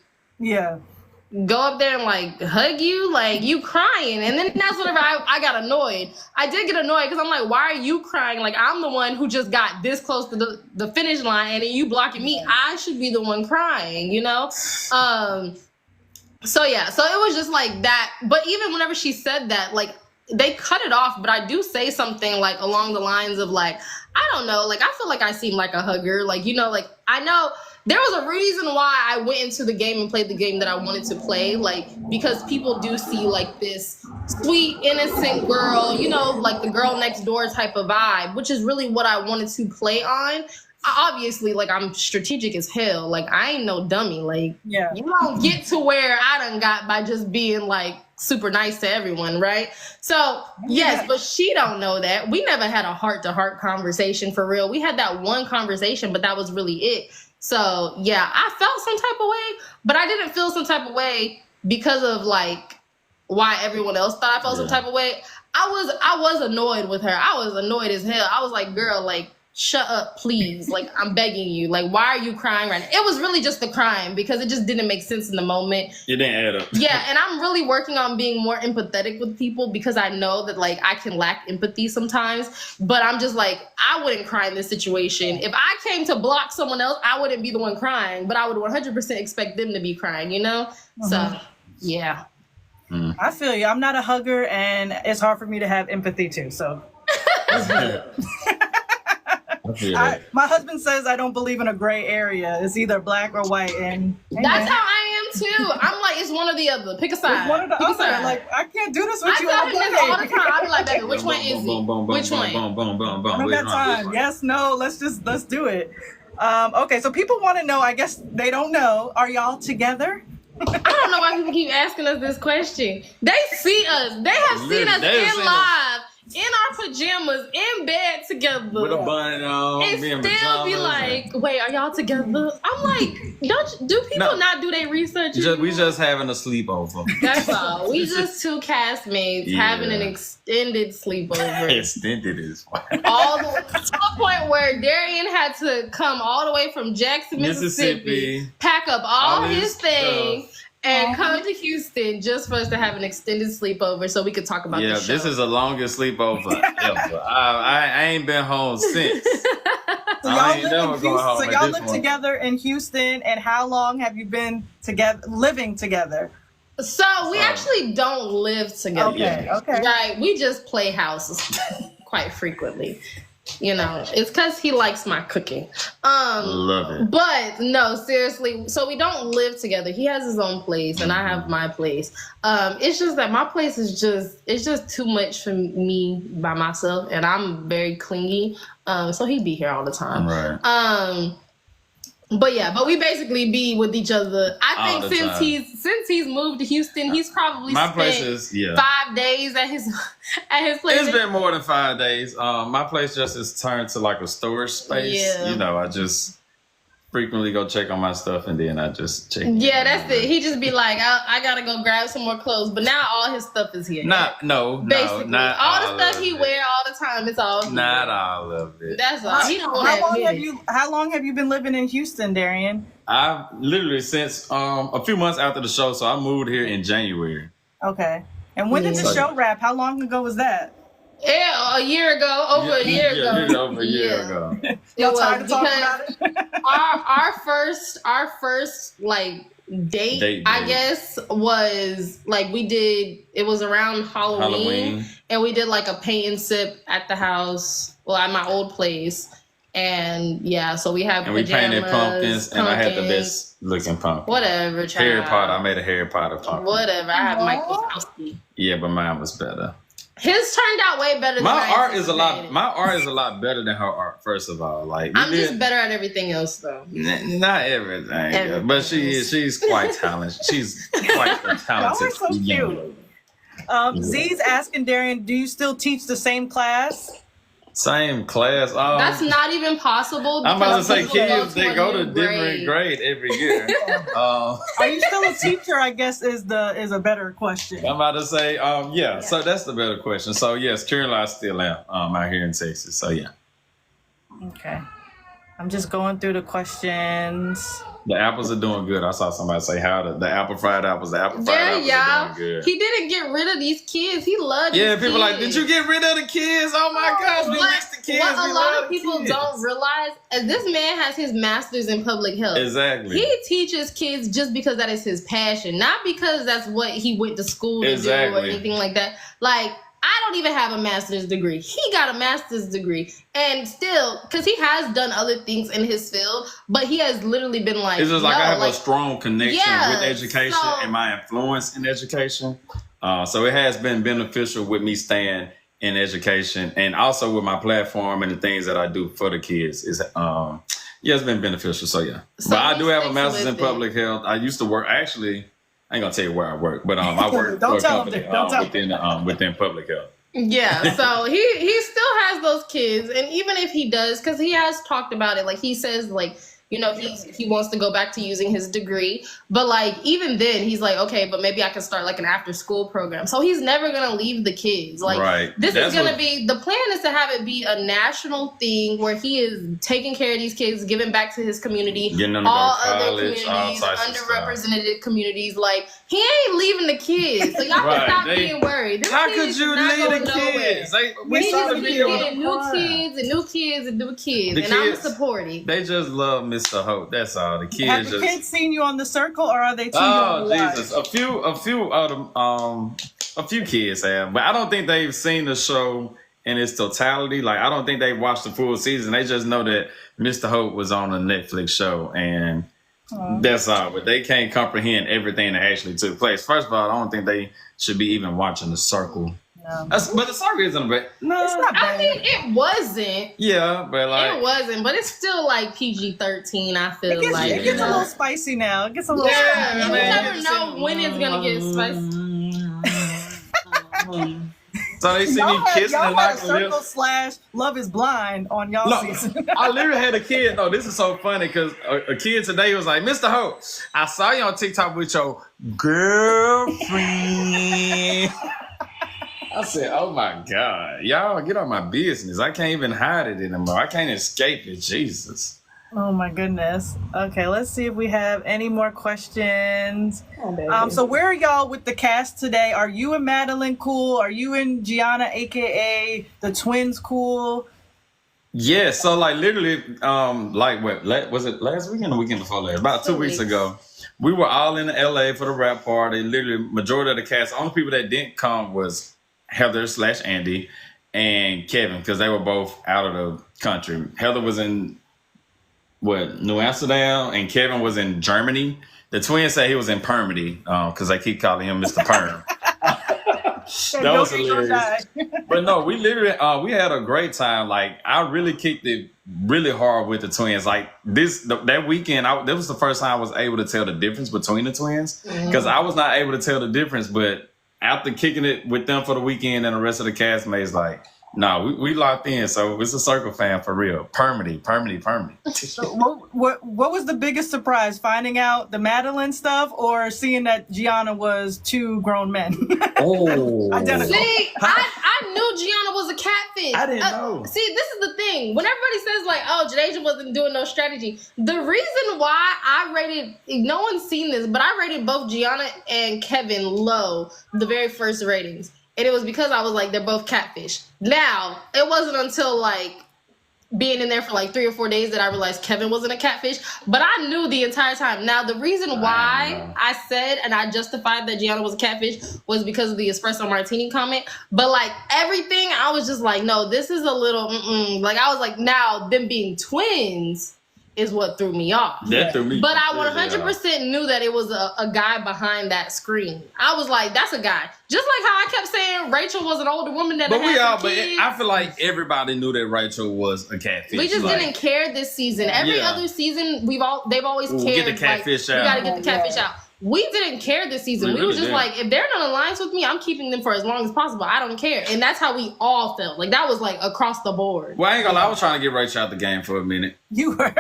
go up there and like hug you, like you crying. And then that's whenever I got annoyed. I did get annoyed because I'm like, why are you crying? Like, I'm the one who just got this close to the finish line and then you blocking me. I should be the one crying, you know? So yeah, so it was just like that. But even whenever she said that, like, they cut it off, but I do say something like along the lines of like, I don't know, like I feel like I seem like a hugger, like, you know, like I know there was a reason why I went into the game and played the game that I wanted to play, like, because people do see like this sweet, innocent girl, you know, like the girl next door type of vibe, which is really what I wanted to play on. Obviously, like, I'm strategic as hell. Like, I ain't no dummy. Like, you don't get to where I done got by just being like super nice to everyone, right? So yes, but she don't know that. We never had a heart-to-heart conversation for real. We had that one conversation, but that was really it. So yeah, I felt some type of way, but I didn't feel some type of way because of like why everyone else thought I felt some type of way. I was annoyed with her. I was annoyed as hell. I was like, girl, like, shut up, please. Like, I'm begging you. Like, why are you crying right now? It was really just the crying because it just didn't make sense in the moment. It didn't add up. Yeah, and I'm really working on being more empathetic with people because I know that, like, I can lack empathy sometimes. But I'm just like, I wouldn't cry in this situation. If I came to block someone else, I wouldn't be the one crying. But I would 100% expect them to be crying, you know? So, yeah. I feel you. I'm not a hugger, and it's hard for me to have empathy, too. So... my husband says I don't believe in a gray area. It's either black or white, and that's how I am too. I'm like, it's one or the other. Pick a side. It's one or the other. Side. Like, I can't do this with I you. tell him this all the time. I be like, baby, which one is it? Which one? Boom, that time. Yes, no. Let's do it. Okay, so people want to know. I guess they don't know. Are y'all together? I don't know why people keep asking us this question. They see us. They have seen us in live. In our pajamas, in bed together, with a bun on, and still be like, "Wait, are y'all together?" I'm like, do people not do their research? We just having a sleepover. That's all. We just two castmates having an extended sleepover. Extended is fine. All the way to the point where Darian had to come all the way from Jackson, Mississippi, pack up all his things. And come to Houston just for us to have an extended sleepover so we could talk about the show. This is the longest sleepover ever. I ain't been home since. So y'all live together in Houston, and how long have you been together, living together? So we actually don't live together. Okay. Right, we just play house quite frequently. You know, it's because he likes my cooking. Love it. But no, seriously. So we don't live together. He has his own place and I have my place. It's just that my place is just too much for me by myself, and I'm very clingy. So he'd be here all the time. Right. But we basically be with each other. I think since he's moved to Houston, he's probably my spent place is 5 days at his place. It's been more than 5 days. My place just is turned to like a storage space. Yeah. You know, I just frequently go check on my stuff, and then I just check. Yeah, that's it. He just be like, I gotta go grab some more clothes. But now all his stuff is here. Not all the stuff he wear all the time. It's all here. Not all of it. That's all. He don't want to admit it. How long have you been living in Houston, Darian? I've literally since a few months after the show, so I moved here in January. Okay. And when did the show wrap? How long ago was that? Yeah, a year ago, over a year ago. Over a year ago. Y'all tired of talking about it? our first like date, I guess, was like it was around Halloween, and we did like a paint and sip at the house, at my old place. And so we have we painted pumpkins, and I had the best looking pumpkin. Whatever, child. Harry Potter. I made a Harry Potter pumpkin. Whatever. I have Michael Kowski. Yeah, but mine was better. His turned out way better. My art is a lot better than her art. First of all, like I'm just better at everything else, though. Not everything, but she's quite talented. She's quite talented. Y'all are so cute. Z's asking Darian, do you still teach the same class? Same class. That's not even possible. I'm about to say kids, they go to different grade every year. Are you still a teacher? I guess is a better question. I'm about to say, yeah. So that's the better question. So yes, currently I still am out here in Texas. So yeah. Okay. I'm just going through the questions. The apples are doing good. I saw somebody say how the apple fried apples. The apple fried apples are doing good. He didn't get rid of these kids. He loved these kids. People like, did you get rid of the kids? Oh my gosh, we missed the kids. What a lot of people don't realize is this man has his master's in public health. Exactly. He teaches kids just because that is his passion, not because that's what he went to school to do or anything like that. Like, I don't even have a master's degree. He got a master's degree. And still, because he has done other things in his field, but he has literally been like, it's just like I have a strong connection with education and my influence in education. So it has been beneficial with me staying in education and also with my platform and the things that I do for the kids. It's been beneficial. So yeah. So but I do have a master's in public health. I used to work, actually, I ain't gonna tell you where I work, but I work for a company within public health. Yeah, so he still has those kids, and even if he does, because he has talked about it, like he says, like, you know, he wants to go back to using his degree, but like even then he's like, okay, but maybe I can start like an after school program. So he's never gonna leave the kids. Like this is gonna be the plan is to have it be a national thing where he is taking care of these kids, giving back to his community, all other communities, underrepresented communities. Like he ain't leaving the kids. So y'all can stop being worried. How could you leave the kids? We just keep getting new kids and new kids and new kids, and I'm supporting. They just love Mr. Hope. That's all. The kids. Have the kids seen you on the circle, or are they? Oh Jesus! A few kids have, but I don't think they've seen the show in its totality. Like I don't think they watched the full season. They just know that Mr. Hope was on a Netflix show, and that's all. But they can't comprehend everything that actually took place. First of all, I don't think they should be even watching the circle. But the circle isn't bad. No, it's not bad. I mean, it wasn't. Yeah, but like it wasn't. But it's still like PG-13. I feel like it gets a little spicy now. It gets a little. Yeah, you never know when it's gonna get spicy. So they see me kissing and like circle / Love Is Blind on y'all season. I literally had a kid. No, this is so funny because a kid today was like, Mr. Hope, I saw you on TikTok with your girlfriend. I said, oh my God, y'all get on my business. I can't even hide it anymore. I can't escape it. Jesus. Oh my goodness. Okay, let's see if we have any more questions. So where are y'all with the cast today? Are you and Madeline cool? Are you and Gianna, aka the twins, cool? Yeah, so like literally, like what was it last weekend or weekend before last? About 2 weeks ago. We were all in LA for the rap party. Literally, majority of the cast, the only people that didn't come was Heather / Andy and Kevin, because they were both out of the country. Heather was in New Amsterdam, and Kevin was in Germany. The twins say he was in Permity because they keep calling him Mr. Perm. That was hilarious. But no, we literally we had a great time. Like I really kicked it really hard with the twins. Like that weekend, that was the first time I was able to tell the difference between the twins, because I was not able to tell the difference. But after kicking it with them for the weekend and the rest of the castmates, like, No, we locked in, so it's a circle fan for real. Permanent. So what was the biggest surprise? Finding out the Madeline stuff, or seeing that Gianna was 2 grown men? Oh, Identical. See, I knew Gianna was a catfish. I didn't know. See, this is the thing. When everybody says like, "Oh, Jadejha wasn't doing no strategy," the reason why I rated, no one's seen this, but I rated both Gianna and Kevin low the very first ratings, and it was because I was like, they're both catfish. Now, it wasn't until like being in there for like 3 or 4 days that I realized Kevin wasn't a catfish, but I knew the entire time. Now, the reason why I said and I justified that Gianna was a catfish was because of the espresso martini comment, but like everything, I was just like, no, this is a little, like I was like, now them being twins is what threw me off. That threw me. But I 100% knew that it was a guy behind that screen. I was like, that's a guy. Just like how I kept saying Rachel was an older woman that But had some kids. I feel like everybody knew that Rachel was a catfish. We just didn't care this season. Every other season, they've always cared. Get the catfish out. We gotta get the catfish out. We didn't care this season. We was just like, if they're in an alliance with me, I'm keeping them for as long as possible. I don't care. And that's how we all felt. Like, that was like across the board. Well, I ain't gonna lie, I was trying to get Rachel out the game for a minute. You were.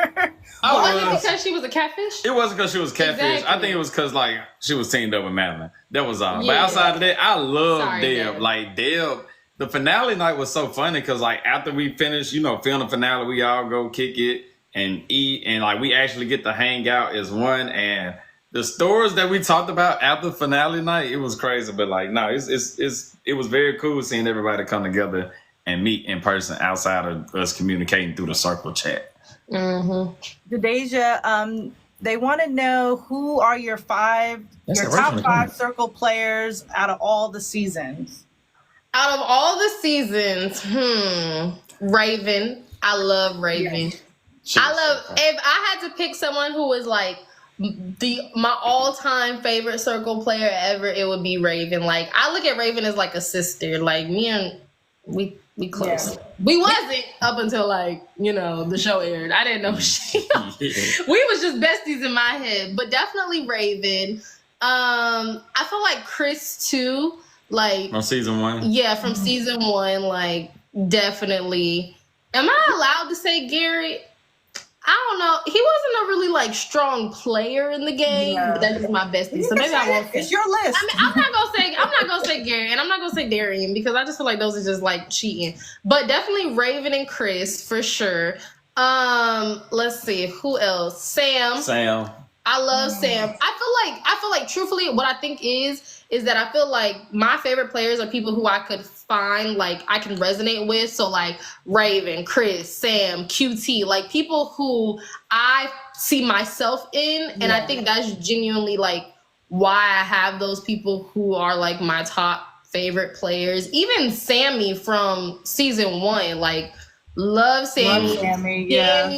Was it because she was a catfish? It wasn't because she was catfish. Exactly. I think it was because like she was teamed up with Madeline. That was all. But Yeah. outside of that, I love Deb. Deb. Like Deb, the finale night was so funny because like after we finished, film the finale, we all go kick it and eat, and like we actually get to hang out as one. And the stories that we talked about after finale night, it was crazy. But like, no, it was very cool seeing everybody come together and meet in person outside of us communicating through the circle chat. Jadejha, they want to know who are your top 5 circle players out of all the seasons. Out of all the seasons, Raven. I love Raven. If I had to pick someone who was like my all-time favorite circle player ever, it would be Raven. Like, I look at Raven as like a sister. Like, me and we close. Yeah. We wasn't up until like, the show aired. I didn't know she we was just besties in my head. But definitely Raven. I feel like Chris too. Like, from season 1? Yeah, from season 1, like, definitely. Am I allowed to say Garrett? I don't know. He wasn't a really like strong player in the game, but that is my bestie. So maybe I won't. It's your list. I mean, I'm not gonna say Gary, and I'm not gonna say Darian because I just feel like those are just like cheating. But definitely Raven and Chris for sure. Let's see who else. Sam. I love Sam. I feel like truthfully, what I think is that I feel like my favorite players are people who I could find, like, I can resonate with. So, like, Raven, Chris, Sam, QT, like, people who I see myself in. And I think that's genuinely, like, why I have those people who are, like, my top favorite players. Even Sammy from season 1, like, love Sammy. Love Sammy, yeah.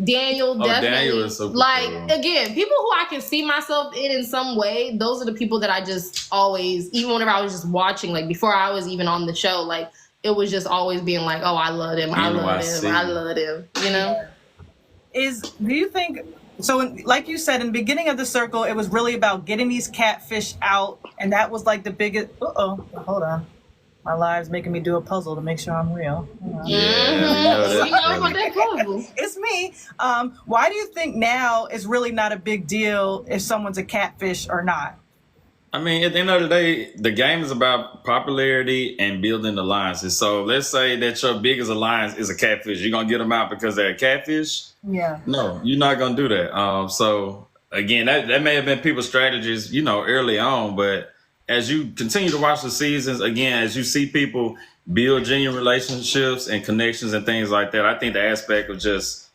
Daniel, definitely. Daniel is so cool. Like, again, people who I can see myself in some way, those are the people that I just always, even whenever I was just watching, like before I was even on the show, like it was just always being like, oh, I love him, I love him, Do you think, so like you said, in the beginning of the circle, it was really about getting these catfish out, and that was like the biggest, hold on. My live's making me do a puzzle to make sure I'm real. It's me. Why do you think now it's really not a big deal if someone's a catfish or not? I mean, at the end of the day, the game is about popularity and building alliances. So let's say that your biggest alliance is a catfish. You're going to get them out because they're a catfish? Yeah. No, you're not going to do that. So, again, that may have been people's strategies, early on, but as you continue to watch the seasons, again, as you see people build genuine relationships and connections and things like that, I think the aspect of just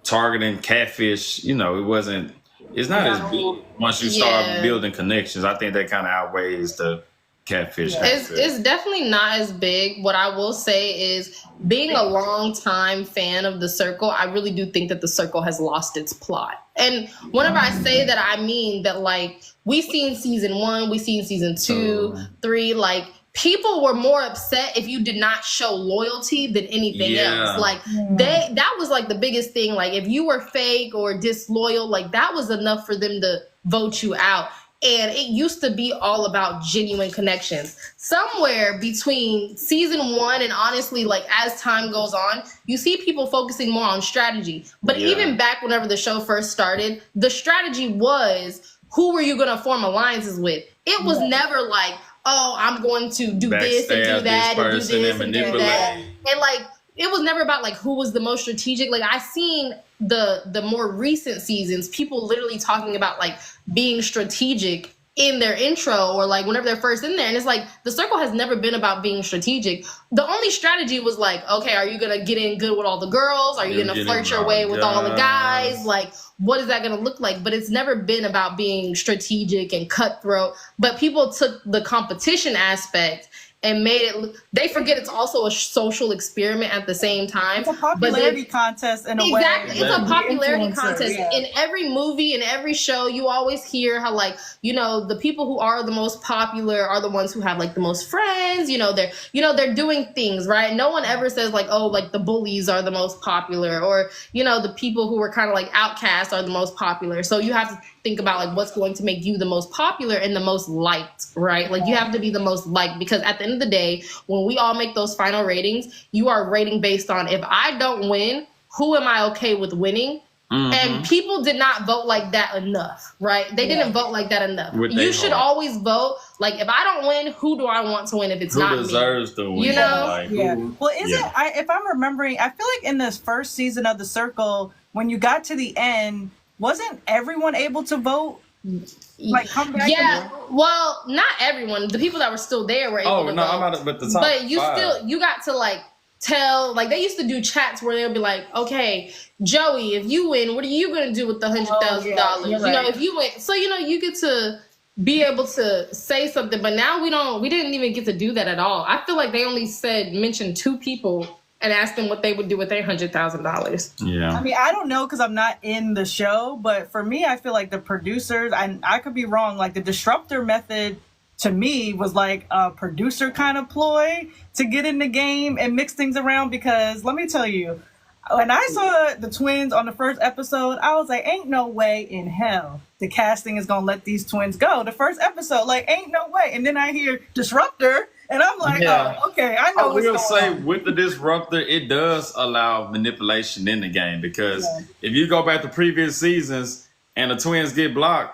targeting catfish, it's not as big once you start building connections. I think that kind of outweighs the catfish. It's definitely not as big. What I will say is, being a long-time fan of the circle, I really do think that the circle has lost its plot. And whenever I say that, I mean that, like, we've seen season 1, we've seen season 2, 3, like, people were more upset if you did not show loyalty than anything else. Like, that was like the biggest thing. Like, if you were fake or disloyal, like, that was enough for them to vote you out. And it used to be all about genuine connections. Somewhere between season 1 and honestly, like as time goes on, you see people focusing more on strategy. But even back whenever the show first started, the strategy was, who were you going to form alliances with? It was never like, oh, I'm going to do this and do that and do this and do that. And like, it was never about like who was the most strategic. Like I seen the more recent seasons, people literally talking about like being strategic in their intro or like whenever they're first in there. And it's like, the circle has never been about being strategic. The only strategy was like, okay, are you going to get in good with all the girls? Are you going to flirt your way with all the guys? Like, what is that going to look like? But it's never been about being strategic and cutthroat. But people took the competition aspect and made it, they forget it's also a social experiment at the same time. It's a popularity contest in a way. Exactly. It's a popularity contest. In every movie, in every show, you always hear how like, you know, the people who are the most popular are the ones who have like the most friends, they're doing things, right? No one ever says like, oh, like the bullies are the most popular, or, the people who are kind of like outcasts are the most popular. So you have to think about like what's going to make you the most popular and the most liked, right? Like you have to be the most liked, because at the end of the day, when we all make those final ratings, you are rating based on, if I don't win, who am I okay with winning? And people did not vote like that enough, right? They didn't vote like that enough. You should always vote like, if I don't win, who do I want to win? If it's not me, who deserves to win? Like, well, if I'm remembering, I feel like in this first season of The Circle, when you got to the end, wasn't everyone able to vote? Like come back? Yeah, well, not everyone. The people that were still there were able to vote. I'm out of, but the top But you five. you got to like tell, like they used to do chats where they'll be like, okay, Joey, if you win, what are you going to do with the $100,000? If you win, so you get to be able to say something. But now we didn't even get to do that at all. I feel like they only mentioned 2 people and asked them what they would do with their $100,000. Yeah. I mean, I don't know because I'm not in the show, but for me, I feel like the producers, I could be wrong, like the disruptor method to me was like a producer kind of ploy to get in the game and mix things around, because let me tell you, when I saw the twins on the first episode, I was like, ain't no way in hell the casting is going to let these twins go. The first episode, like, ain't no way. And then I hear disruptor, and I'm like, oh, okay, I know what's going on. I will say, with the disruptor, it does allow manipulation in the game, because if you go back to previous seasons and the twins get blocked,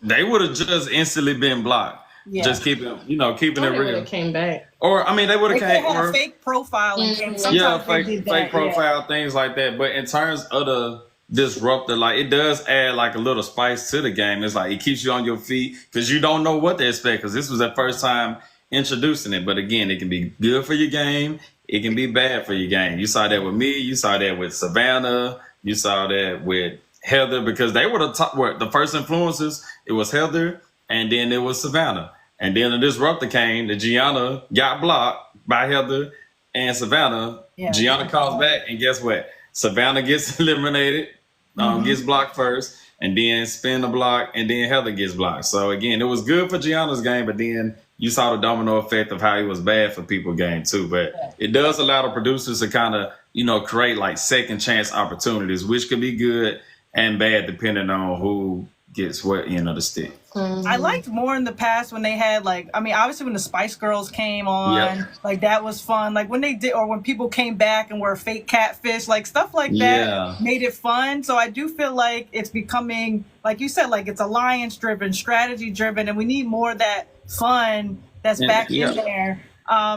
they would have just instantly been blocked. Yeah. Just keeping it real. Came back. Or, I mean, they would have came. Had a fake profile. Fake profile, things like that. But in terms of the disruptor, like, it does add like a little spice to the game. It's like it keeps you on your feet because you don't know what to expect, because this was the first time introducing it. But again, it can be good for your game. It can be bad for your game. You saw that with me. You saw that with Savannah. You saw that with Heather, because they were the first influences. It was Heather, and then it was Savannah. And then the disruptor came. The Gianna got blocked by Heather and Savannah. Yeah. Gianna calls back, and guess what? Savannah gets eliminated, gets blocked first, and then spin the block, and then Heather gets blocked. So again, it was good for Gianna's game, but then you saw the domino effect of how it was bad for people's game too. But it does allow the producers to kind of, create like second chance opportunities, which could be good and bad depending on who gets what end of the stick. I liked more in the past when they had obviously when the Spice Girls came on, like that was fun. Like when they did, or when people came back and were fake catfish, like stuff like that made it fun. So I do feel like it's becoming, like you said, like it's alliance driven, strategy driven, and we need more of that fun that's back in there.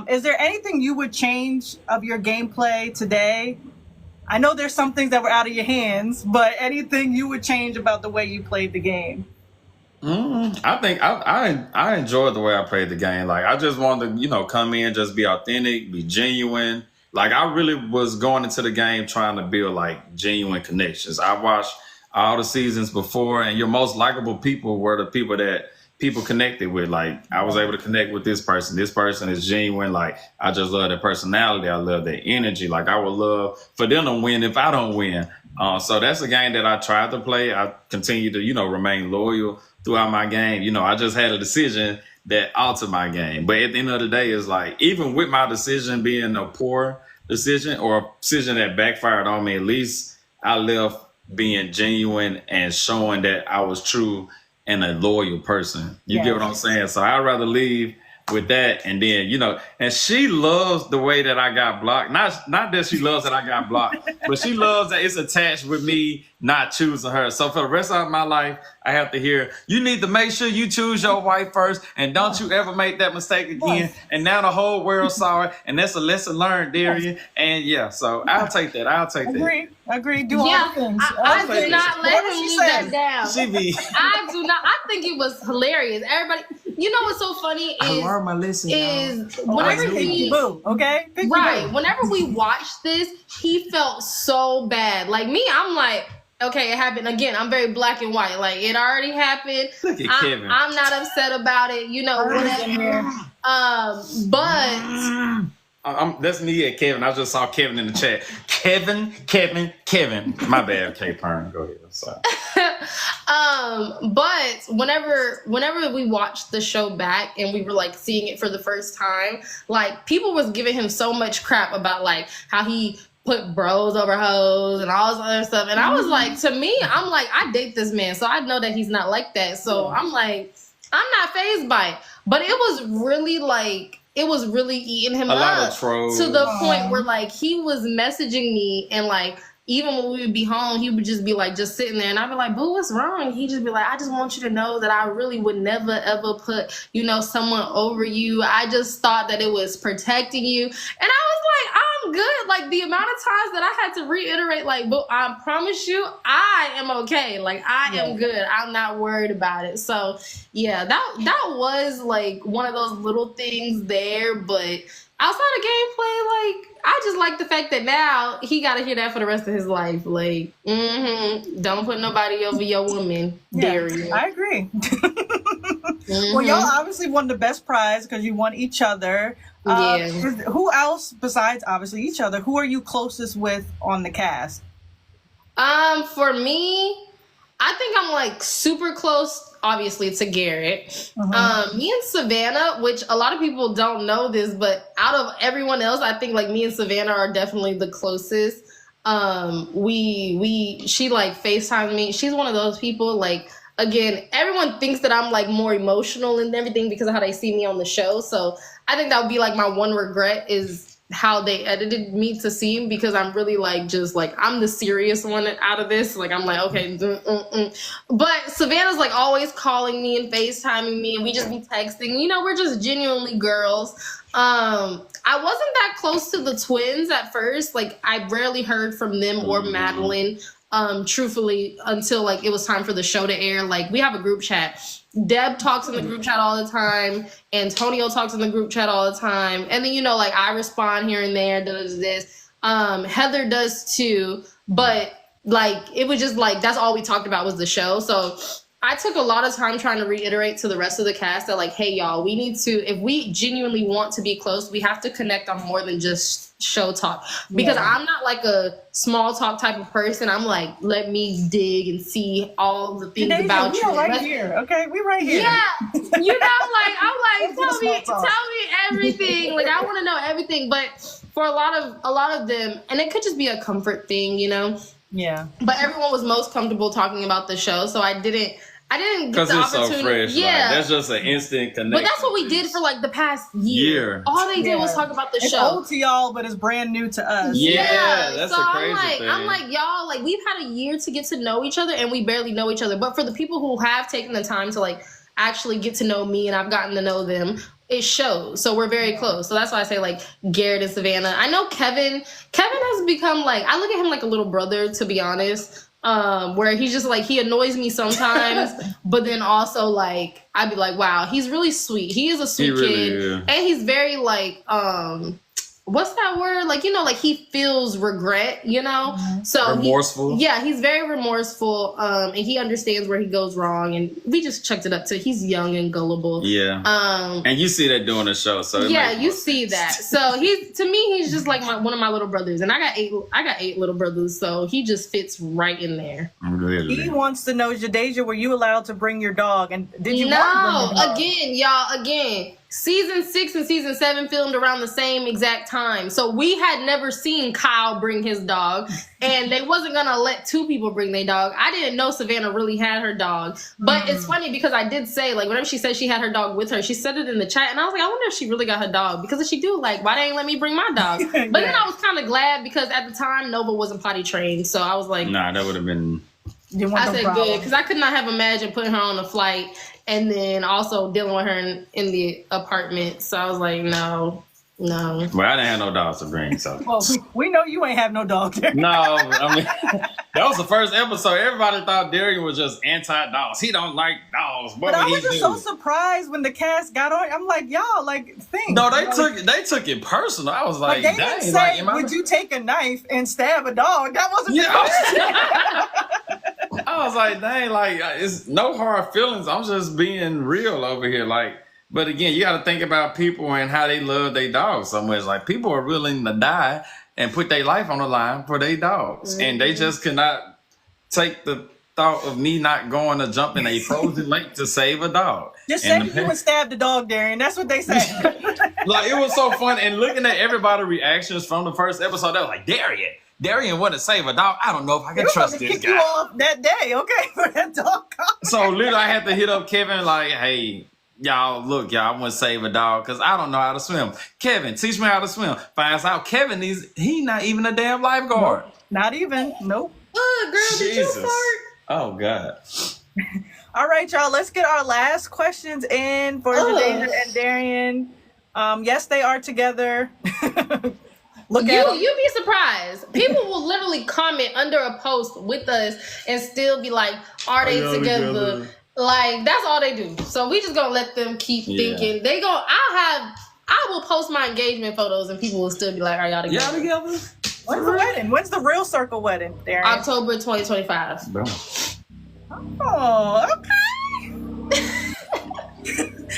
Is there anything you would change of your gameplay today? I know there's some things that were out of your hands, but anything you would change about the way you played the game? I think I enjoyed the way I played the game. Like, I just wanted to, come in, just be authentic, be genuine. Like, I really was going into the game trying to build like genuine connections. I watched all the seasons before, and your most likable people were the people that people connected with. Like, I was able to connect with this person. This person is genuine. Like, I just love their personality. I love their energy. Like, I would love for them to win if I don't win. So that's a game that I tried to play. I continue to, remain loyal throughout my game. I just had a decision that altered my game. But at the end of the day, it's like, even with my decision being a poor decision or a decision that backfired on me, at least I left being genuine and showing that I was true and a loyal person. You Yes. get what I'm saying? So I'd rather leave with that, and then, you know, and she loves the way that I got blocked. Not that she loves that I got blocked, but she loves that it's attached with me not choosing her. So for the rest of my life, I have to hear, you need to make sure you choose your wife first, and don't you ever make that mistake again. And now the whole world saw it, and that's a lesson learned, Darian. And yeah, so I'll take that. Agree. Do all the things. I do not let him leave that down. She be. I do not. I think it was hilarious. Everybody, you know what's so funny I is learned my lesson. whenever he Boo. whenever we watched this, he felt so bad. Like me, I'm like, okay, it happened again. I'm very black and white. Like it already happened. Look at Kevin. I'm not upset about it. You know, whatever. But. That's me and Kevin. I just saw Kevin in the chat. Kevin. My bad, K Pern. Go ahead. I'm sorry. But whenever we watched the show back and we were like seeing it for the first time, like people was giving him so much crap about like how he put bros over hoes and all this other stuff. And I was like, to me, I'm like, I date this man, so I know that he's not like that. So I'm like, I'm not fazed by it. But it was really like, it was really eating him a up lot of trolls. to the point where like he was messaging me, and like even when we would be home, he would just be like just sitting there, and I'd be like, boo, what's wrong? He'd just be like, I just want you to know that I really would never ever put, you know, someone over you. I just thought that it was protecting you. And I was like, I'm good. Like the amount of times that I had to reiterate, like, but I promise you, I am okay. Like I am good. I'm not worried about it. So yeah, that was like one of those little things there, but outside of gameplay, like I just like the fact that now he got to hear that for the rest of his life. Like, don't put nobody over your woman, Darian. I agree. Well, y'all obviously won the best prize because you won each other. Who else besides obviously each other? Who are you closest with on the cast? For me, I think I'm like super close, obviously, to Garrett. Me and Savannah, which a lot of people don't know this, but out of everyone else, I think like me and Savannah are definitely the closest. She like FaceTimed me. She's one of those people, like, again, everyone thinks that I'm like more emotional and everything because of how they see me on the show. So I think that would be like my one regret is how they edited me to seem, because I'm really like just like I'm the serious one out of this. Like I'm like, okay, but Savannah's like always calling me and FaceTiming me, and we just be texting. You know, we're just genuinely girls. I wasn't that close to the twins at first. Like I rarely heard from them or Madeline, truthfully, until like it was time for the show to air. Like we have a group chat. Deb talks in the group chat all the time. Antonio talks in the group chat all the time. And then, you know, like I respond here and there, does this. Heather does too. But like, it was just like, that's all we talked about was the show. So I took a lot of time trying to reiterate to the rest of the cast that like, hey y'all, we need to, if we genuinely want to be close, we have to connect on more than just show talk, because I'm not like a small talk type of person. I'm like, let me dig and see all the things about you. We're right here. Okay, we're right here. Yeah, you know, like I'm like, tell me everything. Like I want to know everything. But for a lot of them, and it could just be a comfort thing, you know. Yeah. But everyone was most comfortable talking about the show, so I didn't get because the it's opportunity. So fresh. Yeah, like, that's just an instant connection. But that's what we did for like the past year. All they did was talk about the it's show. Old to y'all, but it's brand new to us. Yeah, that's so a crazy thing. I'm like, y'all, like we've had a year to get to know each other, and we barely know each other. But for the people who have taken the time to like actually get to know me, and I've gotten to know them, it shows. So we're very close. So that's why I say like Garrett and Savannah. I know Kevin has become like, I look at him like a little brother, to be honest. Where he's just like, he annoys me sometimes, but then also like I'd be like, wow, he's really sweet. He is a sweet kid, and he's very like what's that word? Like, you know, like he feels regret, you know? So remorseful. He's very remorseful. And he understands where he goes wrong. And we just checked it up to, he's young and gullible. Yeah. And you see that during the show. So you see that. So he's just like one of my little brothers. And I got eight little brothers. So he just fits right in there. Really? He wants to know, Jadejha, were you allowed to bring your dog? And did you No, want to bring your dog? again, season 6 and season 7 filmed around the same exact time. So we had never seen Kyle bring his dog, and they wasn't gonna let 2 people bring their dog. I didn't know Savannah really had her dog. But it's funny because I did say, like, whenever she said she had her dog with her, she said it in the chat, and I was like, I wonder if she really got her dog. Because if she do, like, why they ain't let me bring my dog? But then I was kind of glad because at the time Nova wasn't potty trained. So I was like, Nah, that would have been... I said good, because I could not have imagined putting her on a flight and then also dealing with her in the apartment. So I was like, no. Well, I didn't have no dogs to bring, so. Well, we know you ain't have no dog there. No, I mean, that was the first episode. Everybody thought Darian was just anti-dogs. He don't like dogs. But I was just so surprised when the cast got on. I'm like, y'all, like, think. No, they took it personal. I was like, they didn't say, would you take a knife and stab a dog? That wasn't the question. I was like, dang, like, it's no hard feelings. I'm just being real over here. Like, but again, you got to think about people and how they love their dogs so much. Like, people are willing to die and put their life on the line for their dogs. Mm-hmm. And they just cannot take the thought of me not going to jump in a frozen lake to save a dog. Just say you would stab the dog, Darian. That's what they said. Like, it was so fun. And looking at everybody's reactions from the first episode, they were like, Darian want to save a dog. I don't know if I can trust this kick guy. You off that day, okay, for that dog. So literally, I had to hit up Kevin like, hey, y'all, look, y'all, I want to save a dog because I don't know how to swim. Kevin, teach me how to swim. Finds out Kevin he not even a damn lifeguard. Nope, not even. Nope. Girl, did you fart? Oh, God. All right, y'all, let's get our last questions in for Jadejha and Darian. Yes, they are together. You'd be surprised. People will literally comment under a post with us and still be like, are they together? Like, that's all they do. So we just gonna let them keep thinking. I will post my engagement photos and people will still be like, are y'all together? Y'all together? When's the wedding? When's the real circle wedding, Darian? October 2025. Oh, okay.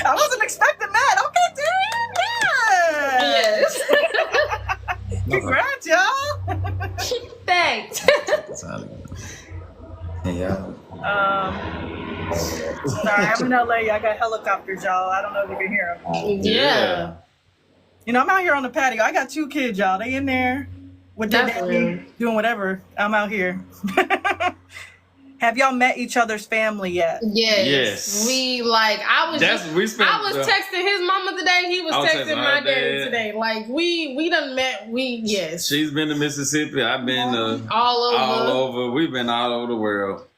I wasn't expecting that. Okay, Darian. Yes. Congrats, y'all. Thanks. Yeah. Sorry, I'm in LA. I got helicopters, y'all. I don't know if you can hear them. Yeah. You know, I'm out here on the patio. I got 2 kids, y'all. They in there with their daddy doing whatever. I'm out here. Have y'all met each other's family yet? Yes. I was texting his mama today. He was texting my daddy today. Like, we done met. Yes. She's been to Mississippi. I've been all over. We've been all over the world.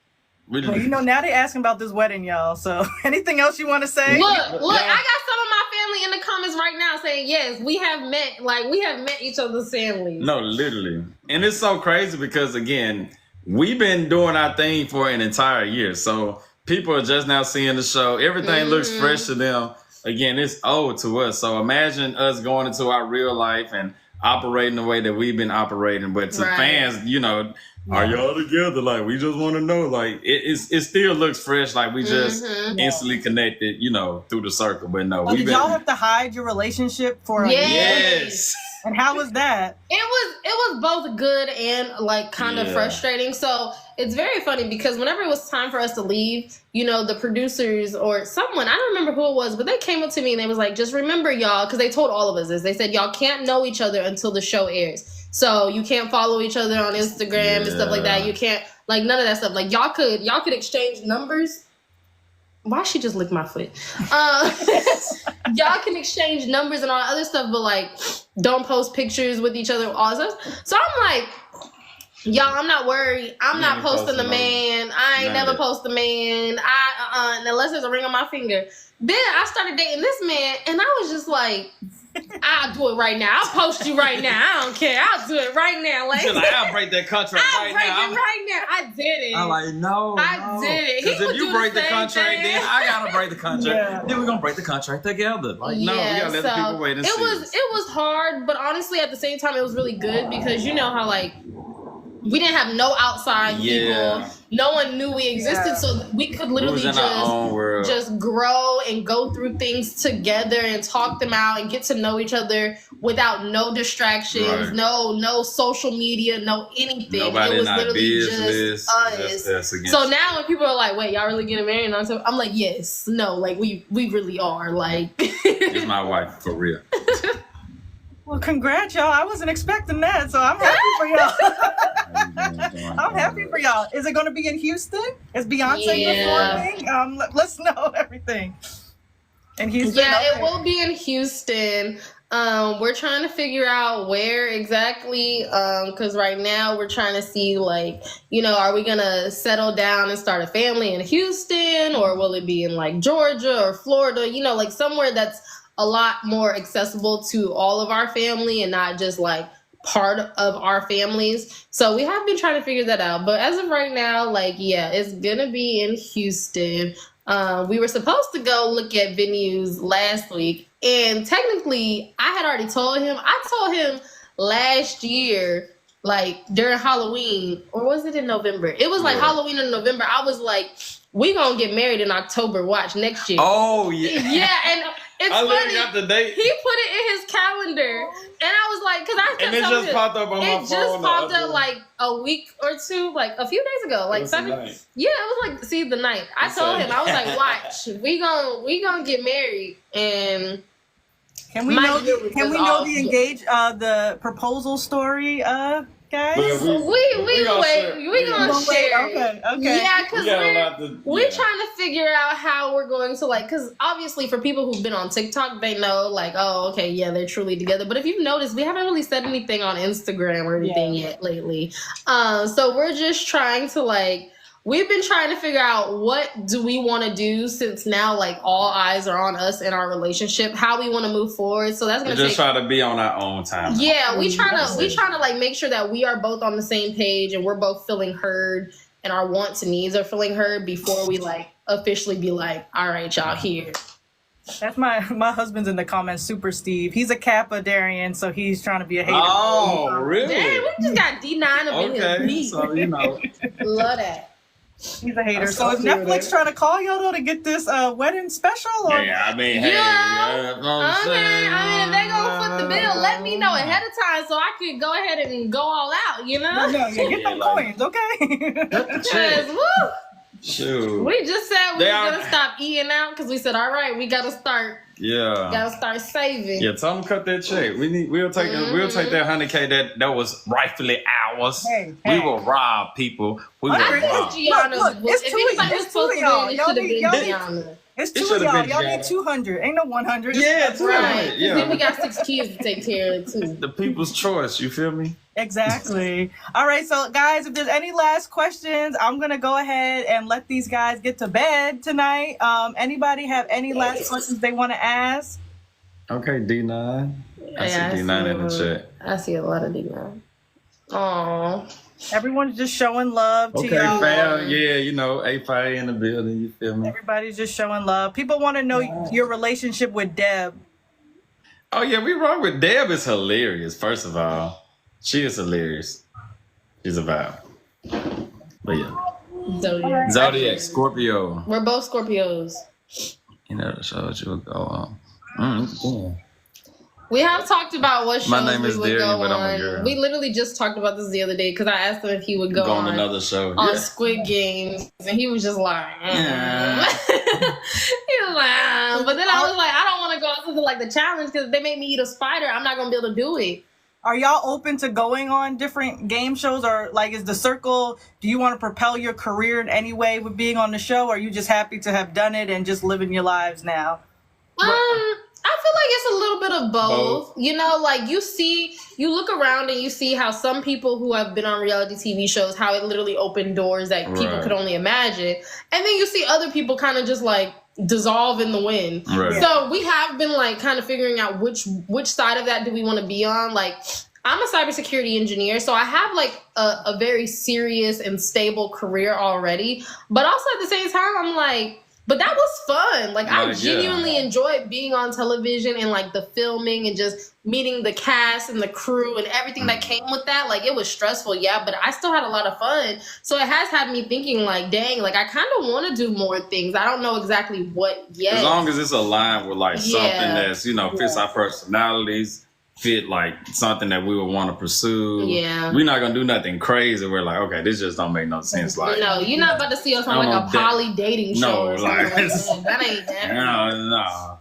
Well, you know, now they're asking about this wedding, y'all. So anything else you want to say? Look, I got some of my family in the comments right now saying, yes, we have met each other's families. No, literally. And it's so crazy because, again, we've been doing our thing for an entire year. So people are just now seeing the show. Everything looks fresh to them. Again, it's old to us. So imagine us going into our real life and operating the way that we've been operating. But to fans, you know, are y'all together? Like, we just want to know. Like, it still looks fresh. Like, we just instantly connected, you know, through the circle. But no, did y'all have to hide your relationship for a year? Yes. And how was that? It was both good and like kind of frustrating. So it's very funny because whenever it was time for us to leave, you know, the producers or someone, I don't remember who it was, but they came up to me and they was like, just remember y'all, because they told all of us this. They said, y'all can't know each other until the show airs. So you can't follow each other on Instagram and stuff like that. You can't, like, none of that stuff. Like, y'all could exchange numbers. Why she just licked my foot? Y'all can exchange numbers and all that other stuff, but like, don't post pictures with each other, all that stuff. So I'm like, y'all, I'm not worried. I'm not posting the man. I ain't never post the man. Unless there's a ring on my finger. Then I started dating this man, and I was just like, I'll do it right now. I'll post you right now. I don't care. I'll do it right now. Like, I'll break that contract right now. I'll break it right now. I did it. I'm like, no. I did it. Because if you break the contract, then I gotta break the contract. Then we're gonna break the contract together. Like, no, we gotta let the people wait and see. It was hard, but honestly, at the same time, it was really good because you know how like we didn't have no outside people. No one knew we existed, so we could literally just grow and go through things together and talk them out and get to know each other without no distractions, no social media, no anything. Nobody it was in our literally business. just us. So now when people are like, "Wait, y'all really getting married?" And I'm like, "Yes, no, like we really are." Like, it's my wife for real. Well, congrats, y'all. I wasn't expecting that, so I'm happy for y'all. I'm happy for y'all. Is it going to be in Houston? Is Beyonce performing? Let's know everything. In Houston? Yeah, it will be in Houston. We're trying to figure out where exactly, because right now we're trying to see, like, you know, are we going to settle down and start a family in Houston, or will it be in, like, Georgia or Florida? You know, like, somewhere that's a lot more accessible to all of our family and not just like part of our families. So we have been trying to figure that out. But as of right now, like, yeah, it's gonna be in Houston. We were supposed to go look at venues last week, and technically I had already told him. I told him last year, like during Halloween, or was it in November? It was like Halloween in November. I was like, we gonna get married in October. Watch next year. Oh yeah. Yeah, and it's funny. Got the date. He put it in his calendar, and I was like, because I and it just popped up on my phone. It just popped up like a week or two, like a few days ago, like 7. Yeah, it was like the night. I told him, I was like, watch, we gonna get married, and can we know the proposal story, guys? We gonna share. Okay. Yeah, because we're trying to figure out how we're going to, like, because obviously for people who've been on TikTok, they know, like, oh, okay, yeah, they're truly together. But if you've noticed, we haven't really said anything on Instagram or anything yet lately. So we're just trying to, like, we've been trying to figure out what do we want to do, since now, like, all eyes are on us in our relationship, how we want to move forward. So that's going to just try to be on our own time. Yeah, we trying to like make sure that we are both on the same page and we're both feeling heard and our wants and needs are feeling heard before we like officially be like, all right, y'all, here. That's my husband's in the comments, Super Steve. He's a Kappa Darian, so he's trying to be a hater. Oh, really? Dang, we just got D9 up in here. So, you know. Love that. He's a hater. So is Netflix trying to call y'all though to get this wedding special? Or? Yeah, I mean, hey, I mean, if they gonna foot the bill, let me know ahead of time so I could go ahead and go all out. You know? No, get them coins, okay? Because woo. Shoot. We just said we were gonna stop eating out because we said, all right, we gotta start. Yeah. Gotta start saving. Yeah, tell them cut that check. We'll take that $100K that was rightfully ours. Hey. We will rob people. We will rob. Look, it's two of y'all. It's two of y'all. Y'all need 200. Ain't no 100. Yeah, 200. Right. Yeah. Then we got 6 kids to take care of too. The people's choice. You feel me? Exactly. All right, so guys, if there's any last questions, I'm gonna go ahead and let these guys get to bed tonight. Anybody have any last questions they want to ask? Okay, D9. I see D9 in the chat. I see a lot of D9. Aww. Everyone's just showing love to y'all. Fam. Yeah, you know, A5 in the building. You feel me? Everybody's just showing love. People want to know your relationship with Deb. Oh yeah, we rock with Deb. Is hilarious. First of all. She is hilarious. She's a vibe. But yeah. Zodiac, Scorpio. We're both Scorpios. You know the shows you would go on. We have talked about what shows My name is we would Darian, go but I'm a on. girl. We literally just talked about this the other day because I asked him if he would go on another show. On Squid Games. And he was just like, He was like, but then I was like, I don't want to go on something like the challenge because if they make me eat a spider, I'm not going to be able to do it. Are y'all open to going on different game shows, or like is the circle, do you want to propel your career in any way with being on the show, or are you just happy to have done it and just living your lives now? I feel like it's a little bit of both. You know, like you look around and you see how some people who have been on reality TV shows, how it literally opened doors that people could only imagine. And then you see other people kind of just like dissolve in the wind. Right. So we have been like kind of figuring out which side of that do we want to be on. Like I'm a cybersecurity engineer, so I have like a very serious and stable career already. But also at the same time, I'm like, But that was fun. Like, I Yeah. genuinely enjoyed being on television and like the filming and just meeting the cast and the crew and everything that came with that. Like, it was stressful, yeah, but I still had a lot of fun. So it has had me thinking like, dang, like I kind of want to do more things. I don't know exactly what yet. As long as it's aligned with like something Yeah. that's, you know, fits our personalities, fit like something that we would want to pursue. Yeah. We're not gonna do nothing crazy. We're like, okay, this just don't make no sense. Like, No, you're not about to see us on I like don't a know, poly dating show. no, Or something like, like that. That ain't that. no.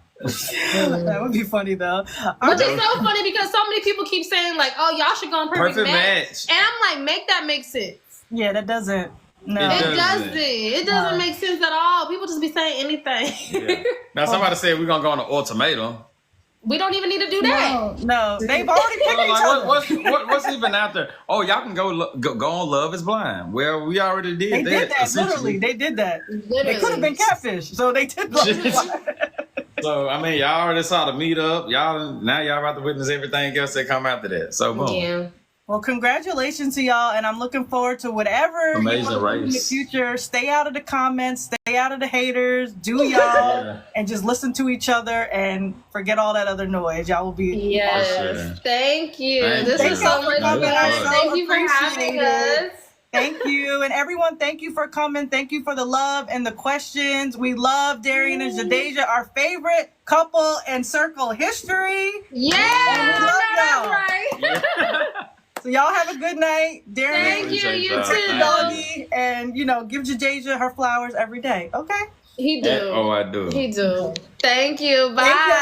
That would be funny though. Which is so funny because so many people keep saying like, "Oh, y'all should go on Perfect Match," and I'm like, make that make sense. Yeah, that doesn't. No. It doesn't. It doesn't make sense at all. People just be saying anything. Yeah. Now somebody said we're gonna go on an ultimatum. We don't even need to do that. No, they've already picked each other. What's even out there? Oh, y'all can go on Love Is Blind. Well, we already did They that. did that, essentially. literally. They did that. Literally. They could have been Catfish, so they did Love Is Blind. So I mean, y'all already saw the meetup. Y'all about to witness everything else that come after that. So boom. Yeah. Well, congratulations to y'all, and I'm looking forward to whatever Amazing you want to do in the race. future. Stay out of the comments, stay out of the haters, do y'all, Yeah. and just listen to each other and forget all that other noise. Y'all will be Yes. For sure. Thank you. Thank This you. is so much Thank fun. you. Thank you for having Appreciate us. Thank you. And everyone, thank you for coming. Thank you for the love and the questions. We love Darian and Jadejha, our favorite couple in circle history. Yeah, And we love that's y'all. right. So y'all have a good night. Darian, Thank you. Appreciate You that. too. Thank you. doggy, and give Jadejha her flowers every day. Okay? He do. Oh, I do. He do. Thank you. Bye. Thank you.